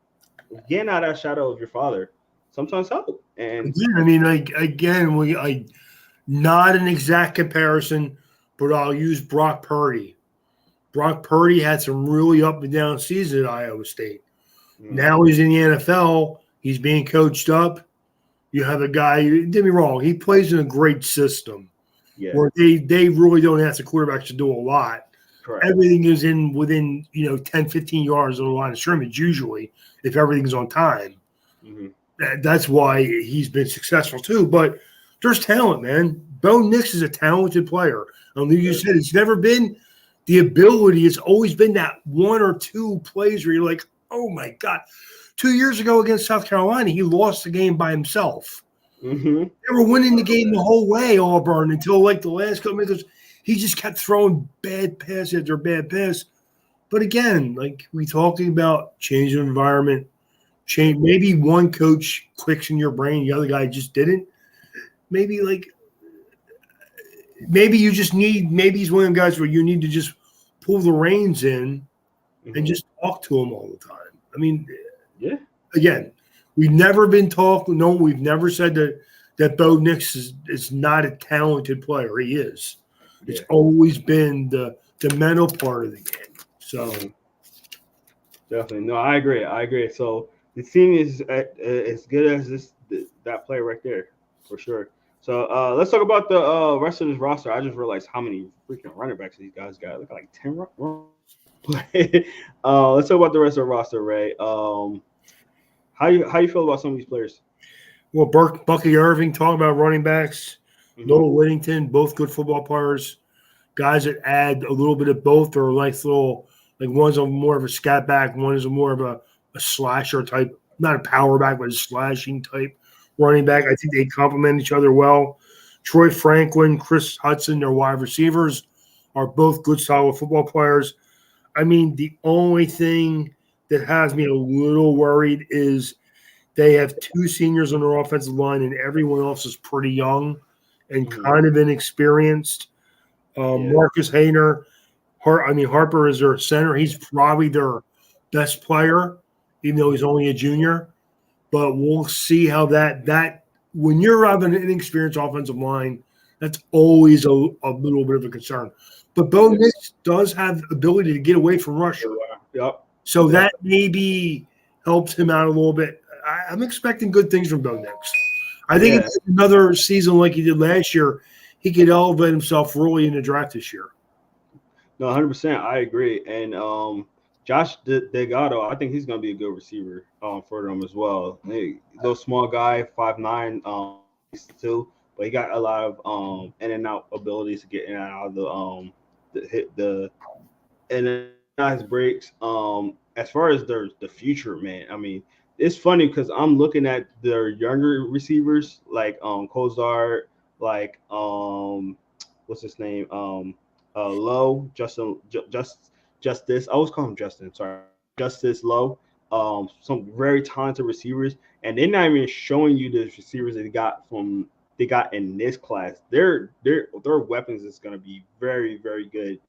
getting out of that shadow of your father, sometimes help. And I mean, not an exact comparison, but I'll use Brock Purdy. Brock Purdy had some really up and down seasons at Iowa State. Now he's in the NFL. He's being coached up. You have a guy, don't get me wrong, he plays in a great system where they really don't ask the quarterbacks to do a lot. Correct. Everything is within 10, 15 yards of the line of scrimmage usually if everything's on time. That's why he's been successful too. But there's talent, man. Bo Nix is a talented player. Like you said, it's never been the ability. It's always been that 1 or 2 plays where you're like, oh my God. 2 years ago against South Carolina, he lost the game by himself. They were winning the game the whole way, Auburn, until like the last couple minutes. He just kept throwing bad pass after bad pass. But again, like we talking about changing the environment, maybe one coach clicks in your brain, the other guy just didn't. Maybe you just need, maybe he's one of the guys where you need to just pull the reins in and just talk to him all the time. I mean, again, we've never been talking. No, we've never said that Bo Nix is not a talented player. He is. It's always been the mental part of the game. So definitely, no, I agree. So the team is as good as that player right there for sure. So let's talk about the rest of this roster. I just realized how many freaking running backs these guys got. Look like 10. Let's talk about the rest of the roster, Ray. How you feel about some of these players? Well, Bucky Irving, talking about running backs. Noah Whittington, both good football players. Guys that add a little bit of both. They're nice little, like one's more of a scat back, one is more of a slasher type, not a power back, but a slashing type running back. I think they complement each other well. Troy Franklin, Chris Hudson, their wide receivers are both good, solid football players. I mean, the only thing that has me a little worried is they have 2 seniors on their offensive line, and everyone else is pretty young and kind of inexperienced. Marcus Hayner, Harper is their center. He's probably their best player, even though he's only a junior. But we'll see how that when you're having an inexperienced offensive line, that's always a little bit of a concern. But Bo Nix does have ability to get away from rusher. So that maybe helps him out a little bit. I'm expecting good things from Bo Nix. I think if it's another season like he did last year, he could elevate himself really in the draft this year. No, 100%. I agree. And Josh Delgado, I think he's going to be a good receiver for them as well. Little small guy, 5'9", too, but he got a lot of in and out abilities to get in and out of the hit the and then nice breaks. As far as the future, man, I mean, it's funny because I'm looking at their younger receivers like Kozar, like what's his name, Low, Justice. I always call him Justin. Sorry, Justice Low. Some very talented receivers, and they're not even showing you the receivers they got in this class. Their weapons is going to be very very good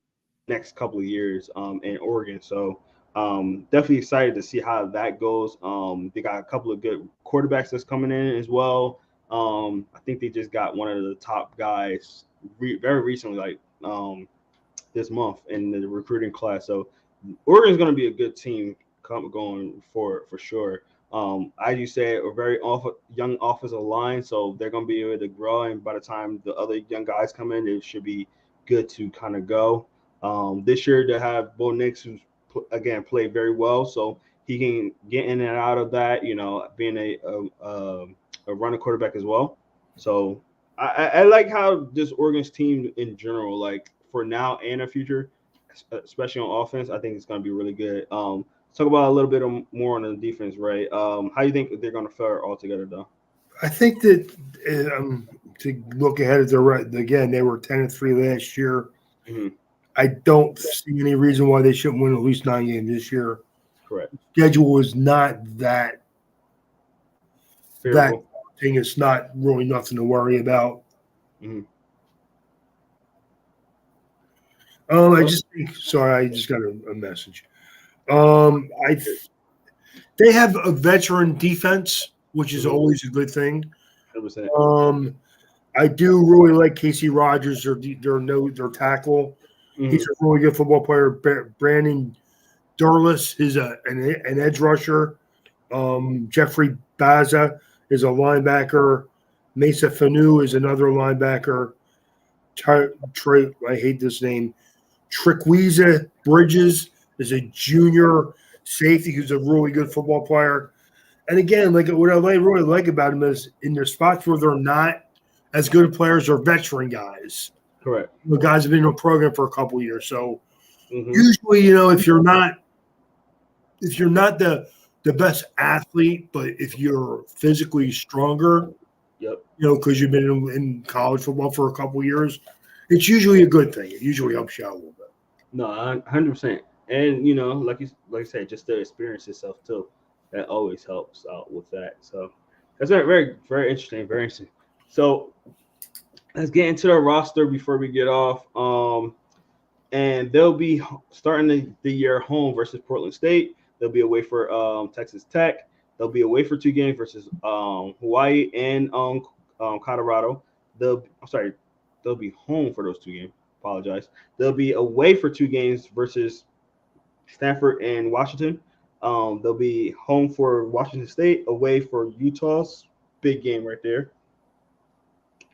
next couple of years in Oregon. So definitely excited to see how that goes. They got a couple of good quarterbacks that's coming in as well. I think they just got one of the top guys very recently, like this month in the recruiting class. So Oregon's going to be a good team going for sure. As you said, a very young offensive line, so they're going to be able to grow. And by the time the other young guys come in, it should be good to kind of go. This year they have Bo Nix, who's again played very well, so he can get in and out of that. You know, being a running quarterback as well. So I like how this Oregon's team in general, like for now and the future, especially on offense, I think it's going to be really good. Talk about a little bit more on the defense, right? How do you think they're going to fare all together, though? I think that to look ahead at the right again, they were 10-3 last year. Mm-hmm. I don't see any reason why they shouldn't win at least 9 games this year. Correct. Schedule is not that Favorable. thing. It's not really nothing to worry about. Mm-hmm. I just think. Sorry, I just got a message. They have a veteran defense, which is always a good thing. 100%. I do really like Casey Rogers, their tackle. Mm-hmm. He's a really good football player. Brandon Durless is an edge rusher. Jeffrey Baza is a linebacker. Mesa Fanu is another linebacker. I hate this name. Triquiza Bridges is a junior safety who's a really good football player. And again, like what I really like about him is in their spots where they're not as good players or veteran guys. Correct. The guys have been in a program for a couple of years. So usually, if you're not the best athlete, but if you're physically stronger, because you've been in college football for a couple of years, it's usually a good thing. It usually helps you out a little bit. No, 100%. And like you said, just the experience itself too, that always helps out with that. So that's very, very, very interesting. Very interesting. So let's get into the roster before we get off. And they'll be starting the year home versus Portland State. They'll be away for Texas Tech. They'll be away for 2 games versus Hawaii and Colorado. They'll be home for those 2 games. Apologize. They'll be away for 2 games versus Stanford and Washington. They'll be home for Washington State, away for Utah's big game right there.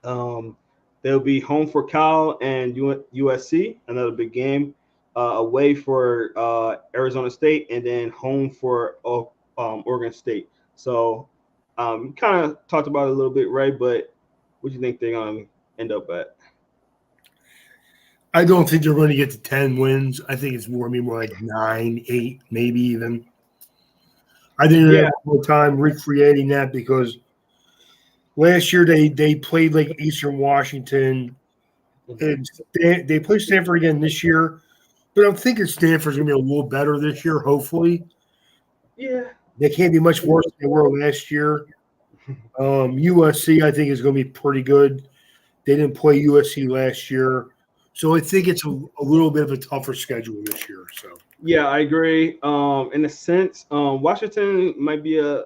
They'll be home for Cal and USC, another big game. Away for Arizona State, and then home for Oregon State. So kind of talked about it a little bit, right? But what do you think they're going to end up at? I don't think they're going to get to 10 wins. I think it's more like 9, 8, maybe even. I think they're going to have more time recreating that because last year they played like Eastern Washington. And they play Stanford again this year. But I'm thinking Stanford's going to be a little better this year, hopefully. Yeah. They can't be much worse than they were last year. USC, I think, is going to be pretty good. They didn't play USC last year. So I think it's a little bit of a tougher schedule this year. So yeah, I agree. In a sense, Washington might be a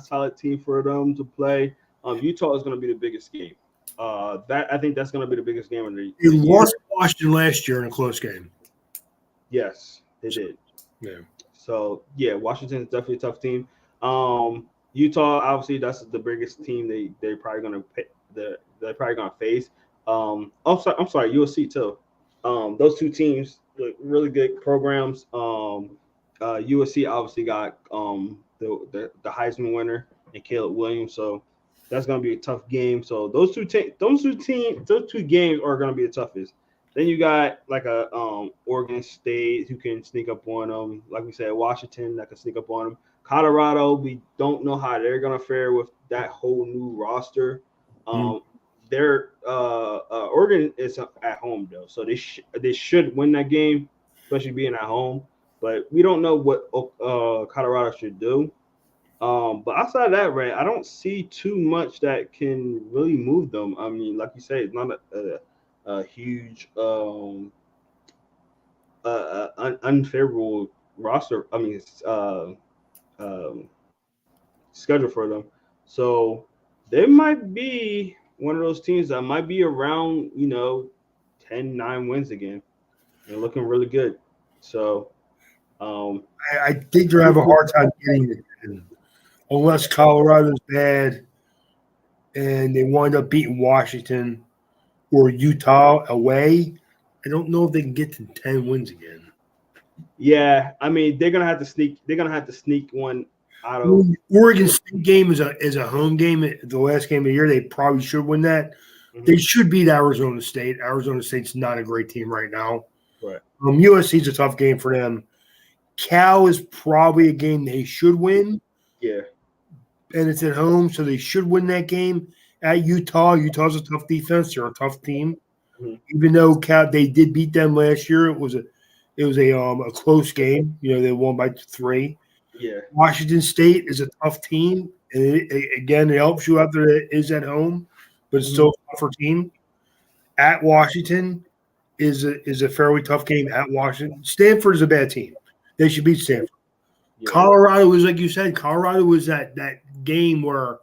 solid team for them to play. Utah is going to be the biggest game. I think that's going to be the biggest game in the They lost Washington last year in a close game. Yes, they did. Yeah. So yeah, Washington is definitely a tough team. Utah, obviously, that's the biggest team they're probably going to face. I'm sorry, USC too. Those two teams look really good programs. USC obviously got the Heisman winner and Caleb Williams, so that's gonna be a tough game. So those two games are gonna be the toughest. Then you got like a Oregon State who can sneak up on them. Like we said, Washington that can sneak up on them. Colorado, we don't know how they're gonna fare with that whole new roster. Mm. Um, their Oregon is at home though, so they should win that game, especially being at home. But we don't know what Colorado should do. But outside of that, right, I don't see too much that can really move them. I mean, like you say, it's not a huge unfavorable roster. I mean, um, schedule for them. So they might be one of those teams that might be around, 10-9 wins again and looking really good. So, um, I think they're having a hard time getting it in, unless Colorado's bad and they wind up beating Washington or Utah away. I don't know if they can get to 10 wins again. yeah, I mean they're gonna have to sneak. They're gonna have to sneak one out of. Oregon State game is a home game. The last game of the year, they probably should win that. They Mhm. should beat Arizona State. Arizona State's not a great team right now. Right. USC's a tough game for them. Cal is probably a game they should win, Yeah. and it's at home, so they should win that game. At Utah, Utah's a tough defense. They're a tough team. Mhm. Even though Cal they did beat them last year, it was a close game. They won by 3. Yeah. Washington State is a tough team, and again, it helps you out there. It is at home, but it's Mhm. still a tougher team. At Washington is a fairly tough game. At Washington, Stanford is a bad team. They should beat Stanford. Yeah. Colorado was like you said. Colorado was that game where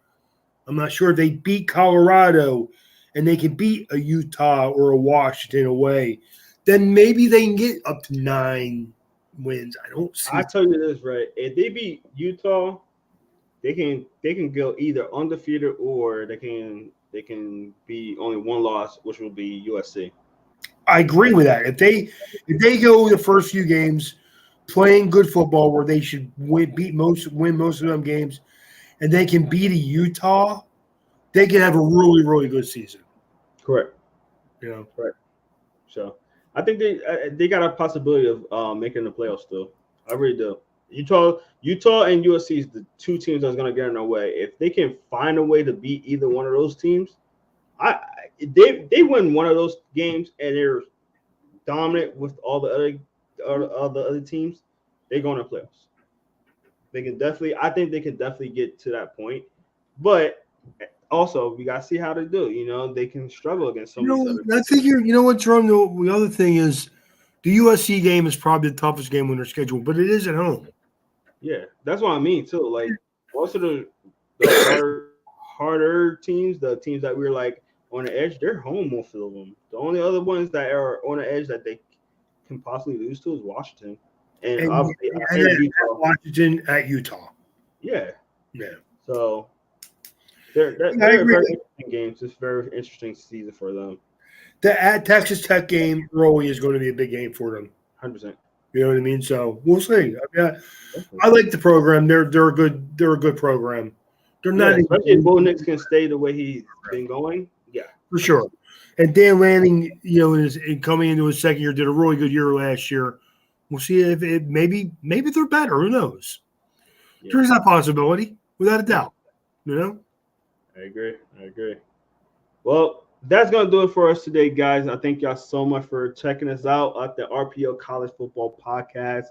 I'm not sure if they beat Colorado and they can beat a Utah or a Washington away, then maybe they can get up to 9 wins. I don't see. I tell you this, right? If they beat Utah, they can go either undefeated or they can be only one loss, which will be USC. I agree with that. If they go the first few games playing good football where they should win most of them games, and they can beat a Utah, they can have a really really good season. Correct. You know. Correct. So I think they got a possibility of making the playoffs still. I really do. Utah and USC is the two teams that's gonna get in their way. If they can find a way to beat either one of those teams, they win one of those games and they're dominant with all the other teams, they go in the playoffs. They can definitely. I think they can definitely get to that point, but also we got to see how they do. They can struggle against some of these other. I think you know what, Jerome. The other thing is the USC game is probably the toughest game on their schedule, but it is at home. Yeah, that's what I mean too. Like most of the harder teams, the teams that we're like on the edge, they're home most of them. The only other ones that are on the edge that they can possibly lose to is Washington, and And, obviously and and at Utah. Washington at Utah. Yeah, Yeah. so they're I very agree. interesting games. It's a very interesting season for them. The at Texas Tech game early is going to be a big game for them. 100%. You know what I mean? So we'll see. I like the program. They're a good program. They're Yeah, not especially if Bo Nix can stay the way he's been going. Yeah, for sure. And Dan Lanning, in coming into his second year, did a really good year last year. We'll see if maybe they're better. Who knows? yeah. There's that possibility, without a doubt. You know. I agree. Well, that's gonna do it for us today, guys. I thank y'all so much for checking us out at the RPO College Football Podcast.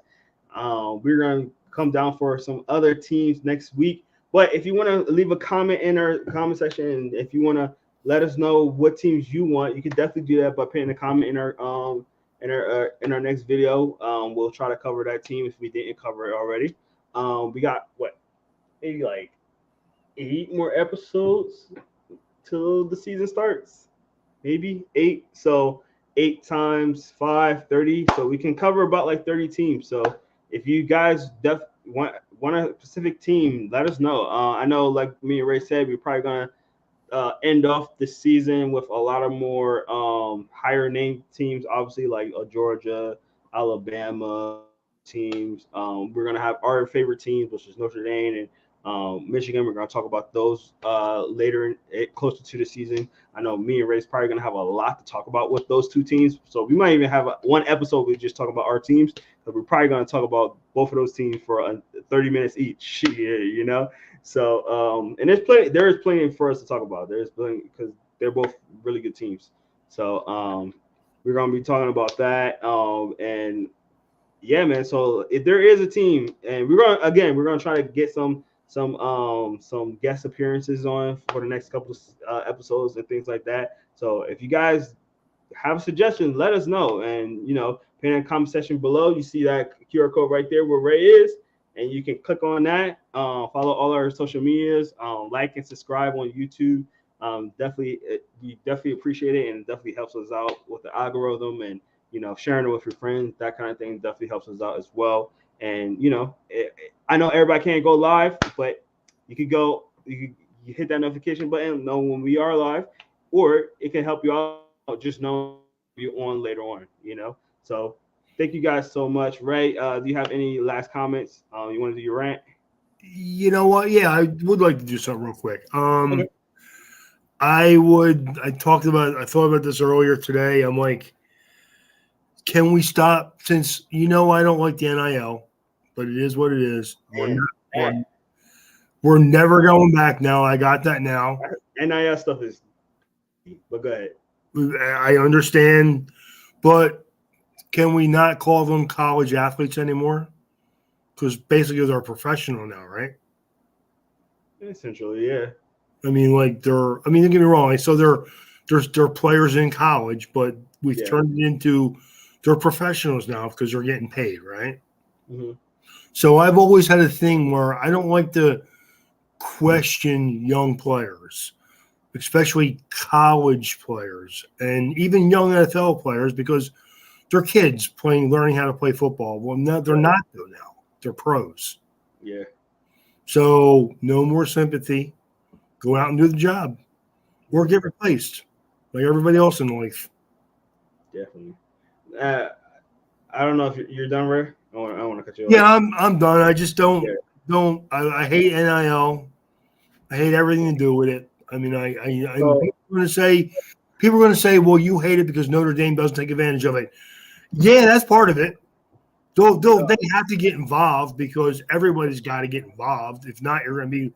We're gonna come down for some other teams next week. But if you want to leave a comment in our comment section, and if you want to let us know what teams you want, you can definitely do that by putting a comment in our next video. We'll try to cover that team if we didn't cover it already. We got maybe like 8 more episodes till the season starts. Maybe 8. So 8 times 5, 30. So we can cover about like 30 teams. So if you guys want a specific team, let us know. I know, like me and Ray said, we're probably gonna end off the season with a lot of more higher name teams, obviously like Georgia, Alabama teams. We're gonna have our favorite teams, which is Notre Dame and Michigan. We're gonna talk about those later, closer to the season. I know me and Ray's probably gonna have a lot to talk about with those two teams, so we might even have one episode we just talk about our teams. But we're probably gonna talk about both of those teams for 30 minutes each. Yeah, you know. So, and there is plenty for us to talk about. There's plenty because they're both really good teams. So, we're gonna be talking about that. And yeah, man. So if there is a team, and we're gonna try to get some guest appearances on for the next couple of episodes and things like that. So if you guys have suggestions, let us know. And put in the comment section below. You see that QR code right there where Ray is, and you can click on that. Follow all our social medias. Like and subscribe on YouTube. We definitely appreciate it, and it definitely helps us out with the algorithm and sharing it with your friends. That kind of thing definitely helps us out as well. And I know everybody can't go live, but you hit that notification button, know when we are live, or it can help you out just knowing you on later on. So thank you guys so much. Ray, do you have any last comments? You want to do your rant? You know what? Yeah, I would like to do something real quick. Okay. I thought about this earlier today. I'm like, can we stop? Since I don't like the NIL, but it is what it is. We're never going back now. I got that now. NIL stuff is, but go ahead. I understand, but can we not call them college athletes anymore? Because basically they're professional now, right? Essentially, yeah. I mean, don't get me wrong. So they're players in college, but we've turned it into they're professionals now because they're getting paid, right? Mm-hmm. So I've always had a thing where I don't like to question young players, especially college players and even young NFL players, because they're kids learning how to play football. Well, no, they're not though now. They're pros. Yeah. So no more sympathy. Go out and do the job, or get replaced like everybody else in life. Definitely. I don't know if you're done, Ray. I want to cut you off. Yeah, I'm done. I just don't. I hate NIL. I hate everything to do with it. I mean, people are going to say, well, you hate it because Notre Dame doesn't take advantage of it. Yeah, that's part of it. They have to get involved because everybody's got to get involved. If not, you're going to be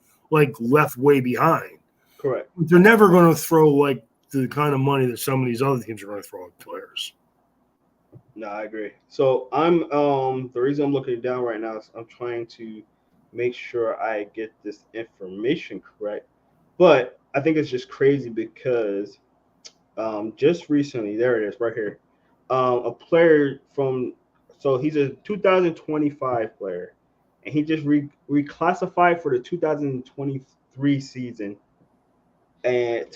left way behind. Correct. They're never going to throw the kind of money that some of these other teams are going to throw at players. No, I agree. So I'm the reason I'm looking down right now is I'm trying to make sure I get this information correct. But I think it's just crazy because just recently, there it is right here. A player he's a 2025 player, and he just reclassified for the 2023 season, and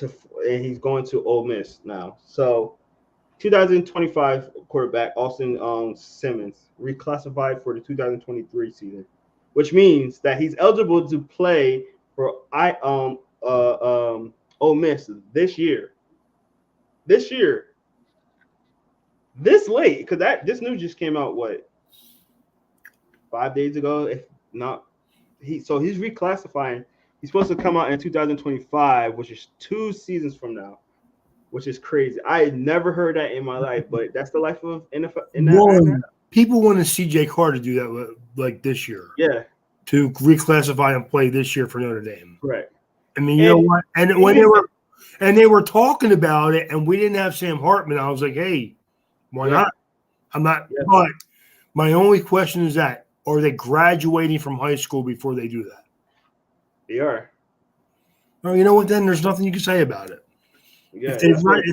he's going to Ole Miss now. So 2025 quarterback Austin Simmons reclassified for the 2023 season, which means that he's eligible to play for Ole Miss this year. This late, because this news just came out 5 days ago, if not. He's reclassifying. He's supposed to come out in 2025, which is 2 seasons from now, which is crazy. I never heard that in my life, but that's the life of NFL. People want to see Jay Carter do that this year. Yeah. To reclassify and play this year for Notre Dame. Correct. I mean, you know what? And when they were talking about it, and we didn't have Sam Hartman, I was like, hey, why not? I'm not. Yeah. But my only question is that, are they graduating from high school before they do that? They are. Well, you know what? Then there's nothing you can say about it. Yeah, if they've read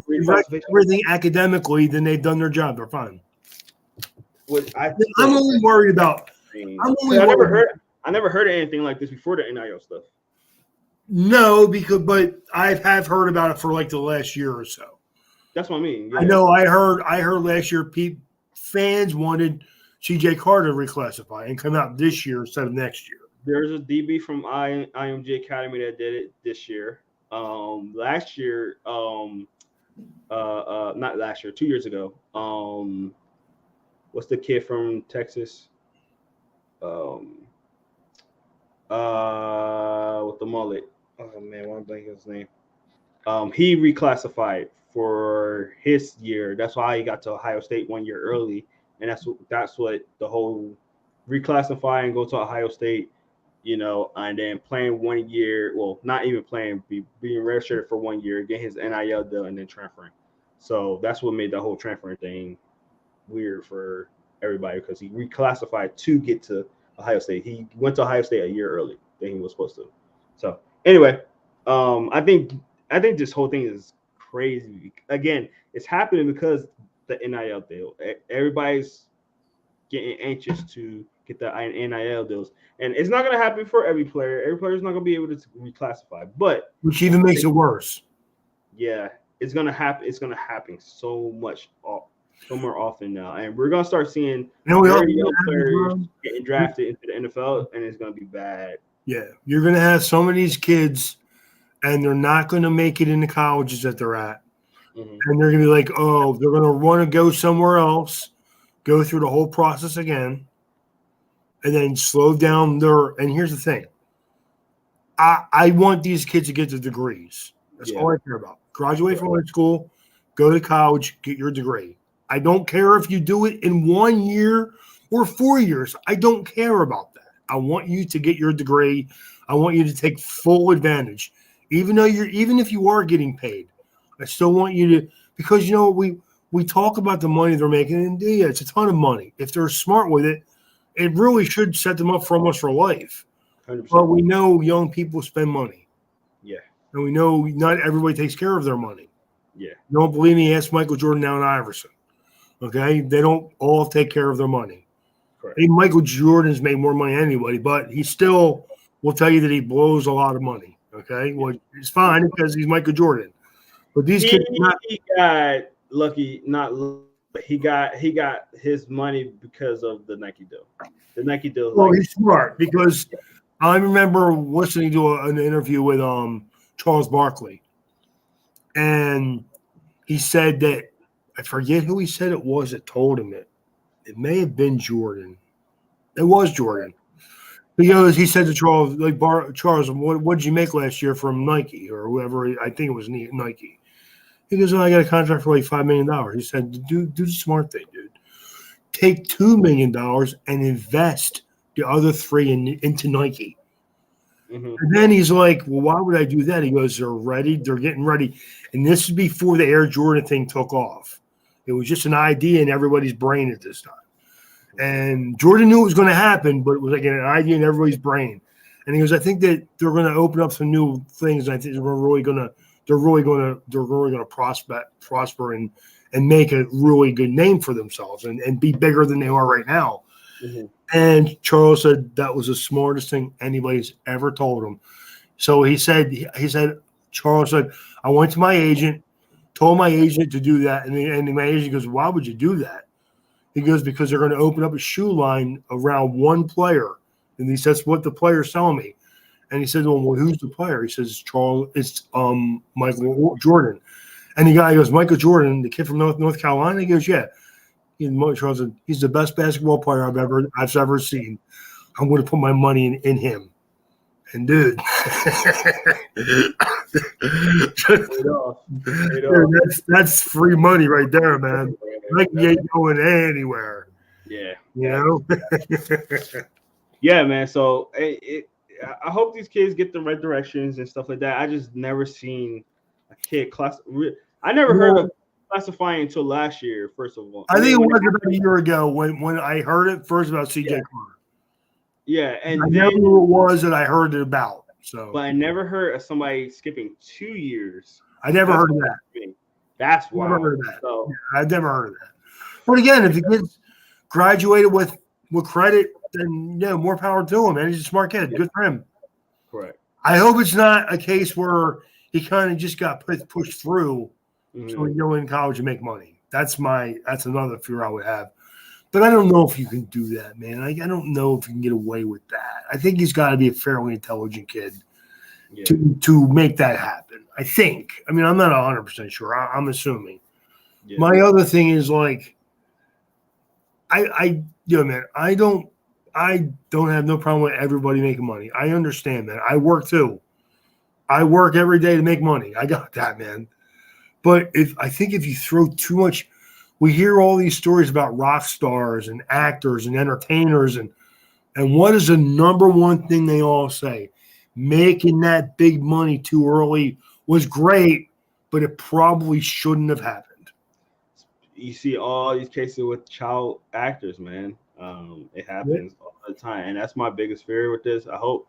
everything academically, then they've done their job. They're fine. I'm only worried about. I never heard of anything like this before the NIL stuff. No, but I have heard about it for the last year or so. That's what I mean. Yeah. I know. I heard last year fans wanted CJ Carter to reclassify and come out this year instead of next year. There's a DB from IMG Academy that did it this year. Last year, not last year, 2 years ago. What's the kid from Texas? Um, with the mullet. Oh man, why am I blanking his name? He reclassified for his year. That's why he got to Ohio State 1 year early, and that's what the whole reclassify and go to Ohio State, and then playing 1 year. Well, not even playing, being redshirted for 1 year, get his NIL deal, and then transferring. So that's what made the whole transferring thing weird for everybody because he reclassified to get to Ohio State. He went to Ohio State a year early than he was supposed to. So anyway, I think this whole thing is crazy. Again, it's happening because the NIL deal. Everybody's getting anxious to get the NIL deals, and it's not going to happen for every player. Every player is not going to be able to reclassify, but which even makes it worse. Yeah, it's going to happen. It's going to happen so more often now, and we're going to start seeing very young players getting drafted into the NFL, and it's going to be bad. Yeah, you're going to have some of these kids, and they're not going to make it in the colleges that they're at. Mm-hmm. And they're going to be like, oh, they're going to want to go somewhere else, go through the whole process again, and then slow down their – and here's the thing. I want these kids to get the degrees. That's all I care about. Graduate from high school, go to college, get your degree. I don't care if you do it in 1 year or 4 years. I don't care about that. I want you to get your degree. I want you to take full advantage. Even if you are getting paid, I still want you to, because we talk about the money they're making, and yeah, it's a ton of money. If they're smart with it, it really should set them up for almost for life. 100%. But we know young people spend money. Yeah. And we know not everybody takes care of their money. Yeah. You don't believe me? Ask Michael Jordan, Allen Iverson. Okay? They don't all take care of their money. Correct. Hey, Michael Jordan's made more money than anybody, but he still will tell you that he blows a lot of money. Okay? Well, it's fine because he's Michael Jordan. But these kids he got lucky, not lucky. He got his money because of the Nike deal. The Nike deal. Well, he's smart because I remember listening to an interview with Charles Barkley, and he said that I forget who he said it was that told him it. It may have been Jordan. It was Jordan. Because he said to Charles, Charles, what did you make last year from Nike or whoever? I think it was Nike. He goes, I got a contract for like $5 million. He said, do the smart thing, dude. Take $2 million and invest the other $3 million into Nike. Mm-hmm. And then he's like, well, why would I do that? He goes, they're ready. They're getting ready. And this is before the Air Jordan thing took off. It was just an idea in everybody's brain at this time. And Jordan knew it was going to happen, but it was like an idea in everybody's brain. And he goes, I think that they're going to open up some new things. And I think they're really going to prosper and make a really good name for themselves and be bigger than they are right now. Mm-hmm. And Charles said that was the smartest thing anybody's ever told him. So he said, Charles said, I went to my agent, told my agent to do that. And my agent goes, why would you do that? He goes, because they're going to open up a shoe line around one player. And he says, what the player's telling me. And he said, well, who's the player? He says, it's Michael Jordan. And the guy goes, Michael Jordan, the kid from North Carolina? He goes, yeah. Charles said, he's the best basketball player I've ever seen. I'm going to put my money in him. And dude, that's free money right there, man. Like you ain't going anywhere. Yeah. You know? Yeah, man. So I hope these kids get the right directions and stuff like that. I just never seen a kid I never heard of classifying until last year, first of all. I think it was about a year ago when I heard it first about CJ Carter. Yeah, and I never knew it was that I heard it about. So, but I never heard of somebody skipping 2 years. I never heard of that. That's why. Never heard of that. So, yeah, I've never heard of that. But again, if the kid's graduated with credit, then more power to him. Man, he's a smart kid. Good for him. Correct. I hope it's not a case where he kind of just got pushed through, so he go in college and make money. That's another fear I would have. But I don't know if you can do that, man. I don't know if you can get away with that. I think he's got to be a fairly intelligent kid. Yeah. to make that happen. I think. I mean, I'm not 100% sure. I'm assuming. Yeah. My other thing is like, man, I don't have no problem with everybody making money. I understand, man. I work too. I work every day to make money. I got that, man. But if you throw too much, we hear all these stories about rock stars and actors and entertainers, and what is the number one thing they all say? Making that big money too early was great, but it probably shouldn't have happened. You see all these cases with child actors, man. It happens all the time, and that's my biggest fear with this. I hope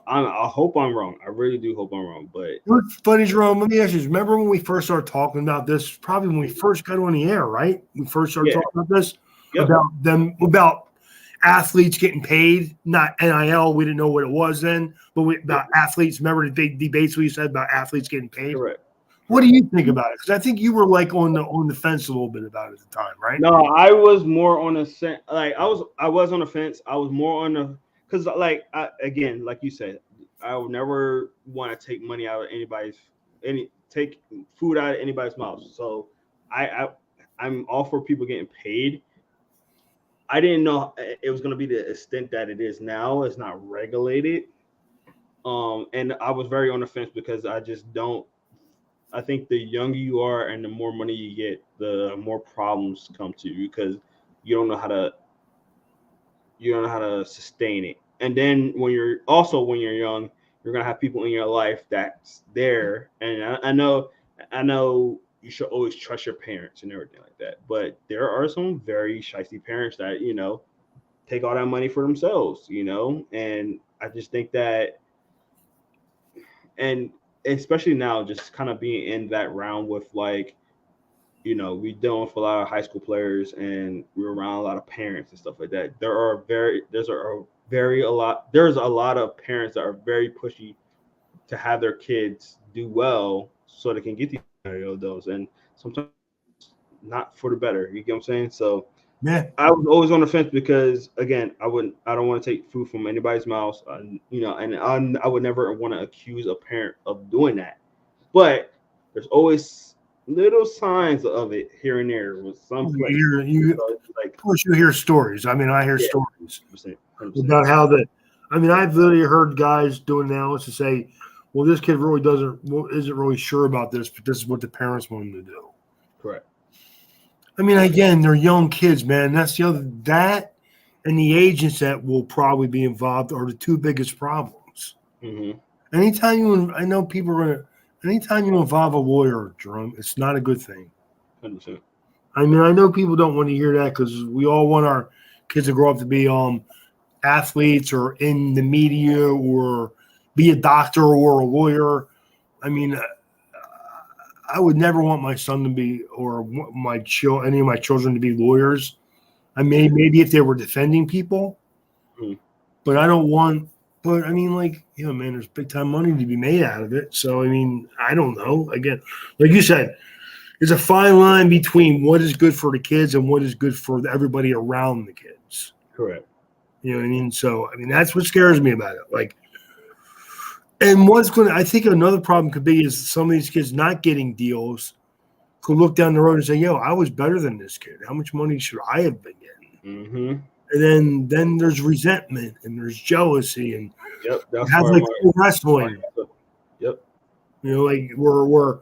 I'm wrong. I really do hope I'm wrong. But What's funny, Jerome? Let me ask you: remember when we first started talking about this? Probably when we first got on the air, right? We first started talking about this Yep. about athletes getting paid, not NIL. We didn't know what it was then, but about athletes. Remember the big debates we said about athletes getting paid? Correct. What do you think about it? Because I think you were like on the fence a little bit about it at the time, right? No, I was more on the I was on the fence. I was more on the because again, like you said, I would never want to take money out of take food out of anybody's mouth. So I'm all for people getting paid. I didn't know it was going to be the extent that it is now. It's not regulated. And I was very on the fence because I just don't. I think the younger you are and the more money you get, the more problems come to you because you don't know how to sustain it. And then when you're young, you're gonna have people in your life that's there. And I know you should always trust your parents and everything like that. But there are some very shifty parents that take all that money for themselves, and I just think that, and especially now, just kind of being in that round with we dealing with a lot of high school players and we're around a lot of parents and stuff like that. There's a lot of parents that are very pushy to have their kids do well so they can get these those, and sometimes not for the better. You get what I'm saying? So Yeah. I was always on the fence because again, I don't want to take food from anybody's mouth, and I would never want to accuse a parent of doing that. But there's always little signs of it here and there with some players. So Of course, you hear stories. I mean, I hear yeah, stories 100%. about how I've literally heard guys doing analysis say, "Well, this kid really isn't really sure about this, but this is what the parents want him to do." Correct. I mean, again, they're young kids, man. That's that and the agents that will probably be involved are the two biggest problems. Mm-hmm. I know people are gonna. Anytime you involve a lawyer, Jerome, it's not a good thing. 100%. I mean, I know people don't want to hear that because we all want our kids to grow up to be athletes or in the media or be a doctor or a lawyer. I mean, I would never want my son to be or any of my children to be lawyers. I mean, maybe if they were defending people, Mm-hmm. but I don't want. But I mean, man, there's big time money to be made out of it. So I mean, I don't know. Again, like you said, there's a fine line between what is good for the kids and what is good for everybody around the kids. Correct. You know what I mean? So I mean, that's what scares me about it. And I think another problem could be is some of these kids not getting deals could look down the road and say, "Yo, I was better than this kid. How much money should I have been getting?" Mm-hmm. And then there's resentment and there's jealousy and Yep. That's have where wrestling. Yep. Where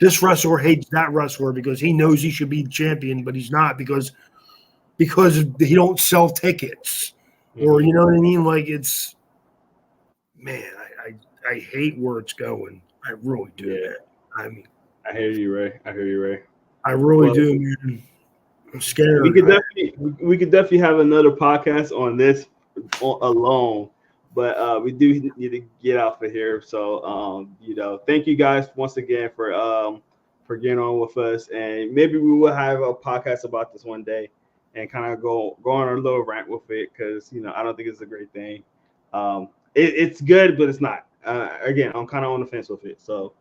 this wrestler hates that wrestler because he knows he should be the champion, but he's not because he don't sell tickets, or Mm-hmm. you know what I mean. It's man, I hate where it's going. I really do. Yeah. Man. I mean, I hear you, Ray. I really Well, do, man. I'm scared. we could definitely have another podcast on this alone, but we do need to get out of here. So thank you guys once again for getting on with us, and maybe we will have a podcast about this one day and kind of go on a little rant with it because I don't think it's a great thing. It's good, but it's not. Again, I'm kind of on the fence with it. So,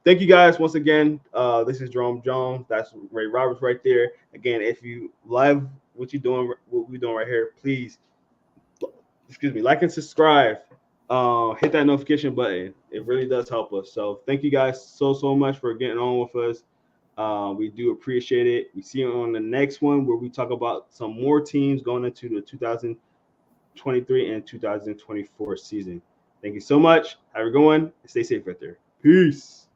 thank you guys once again. This is Jerome Jones. That's Ray Roberts right there. Again, if you love what we're doing right here, please, like and subscribe. hit that notification button. It really does help us. So thank you guys so much for getting on with us. We do appreciate it. We see you on the next one where we talk about some more teams going into the 2023 and 2024 season. Thank you so much. Have a good one. Stay safe out there. Peace.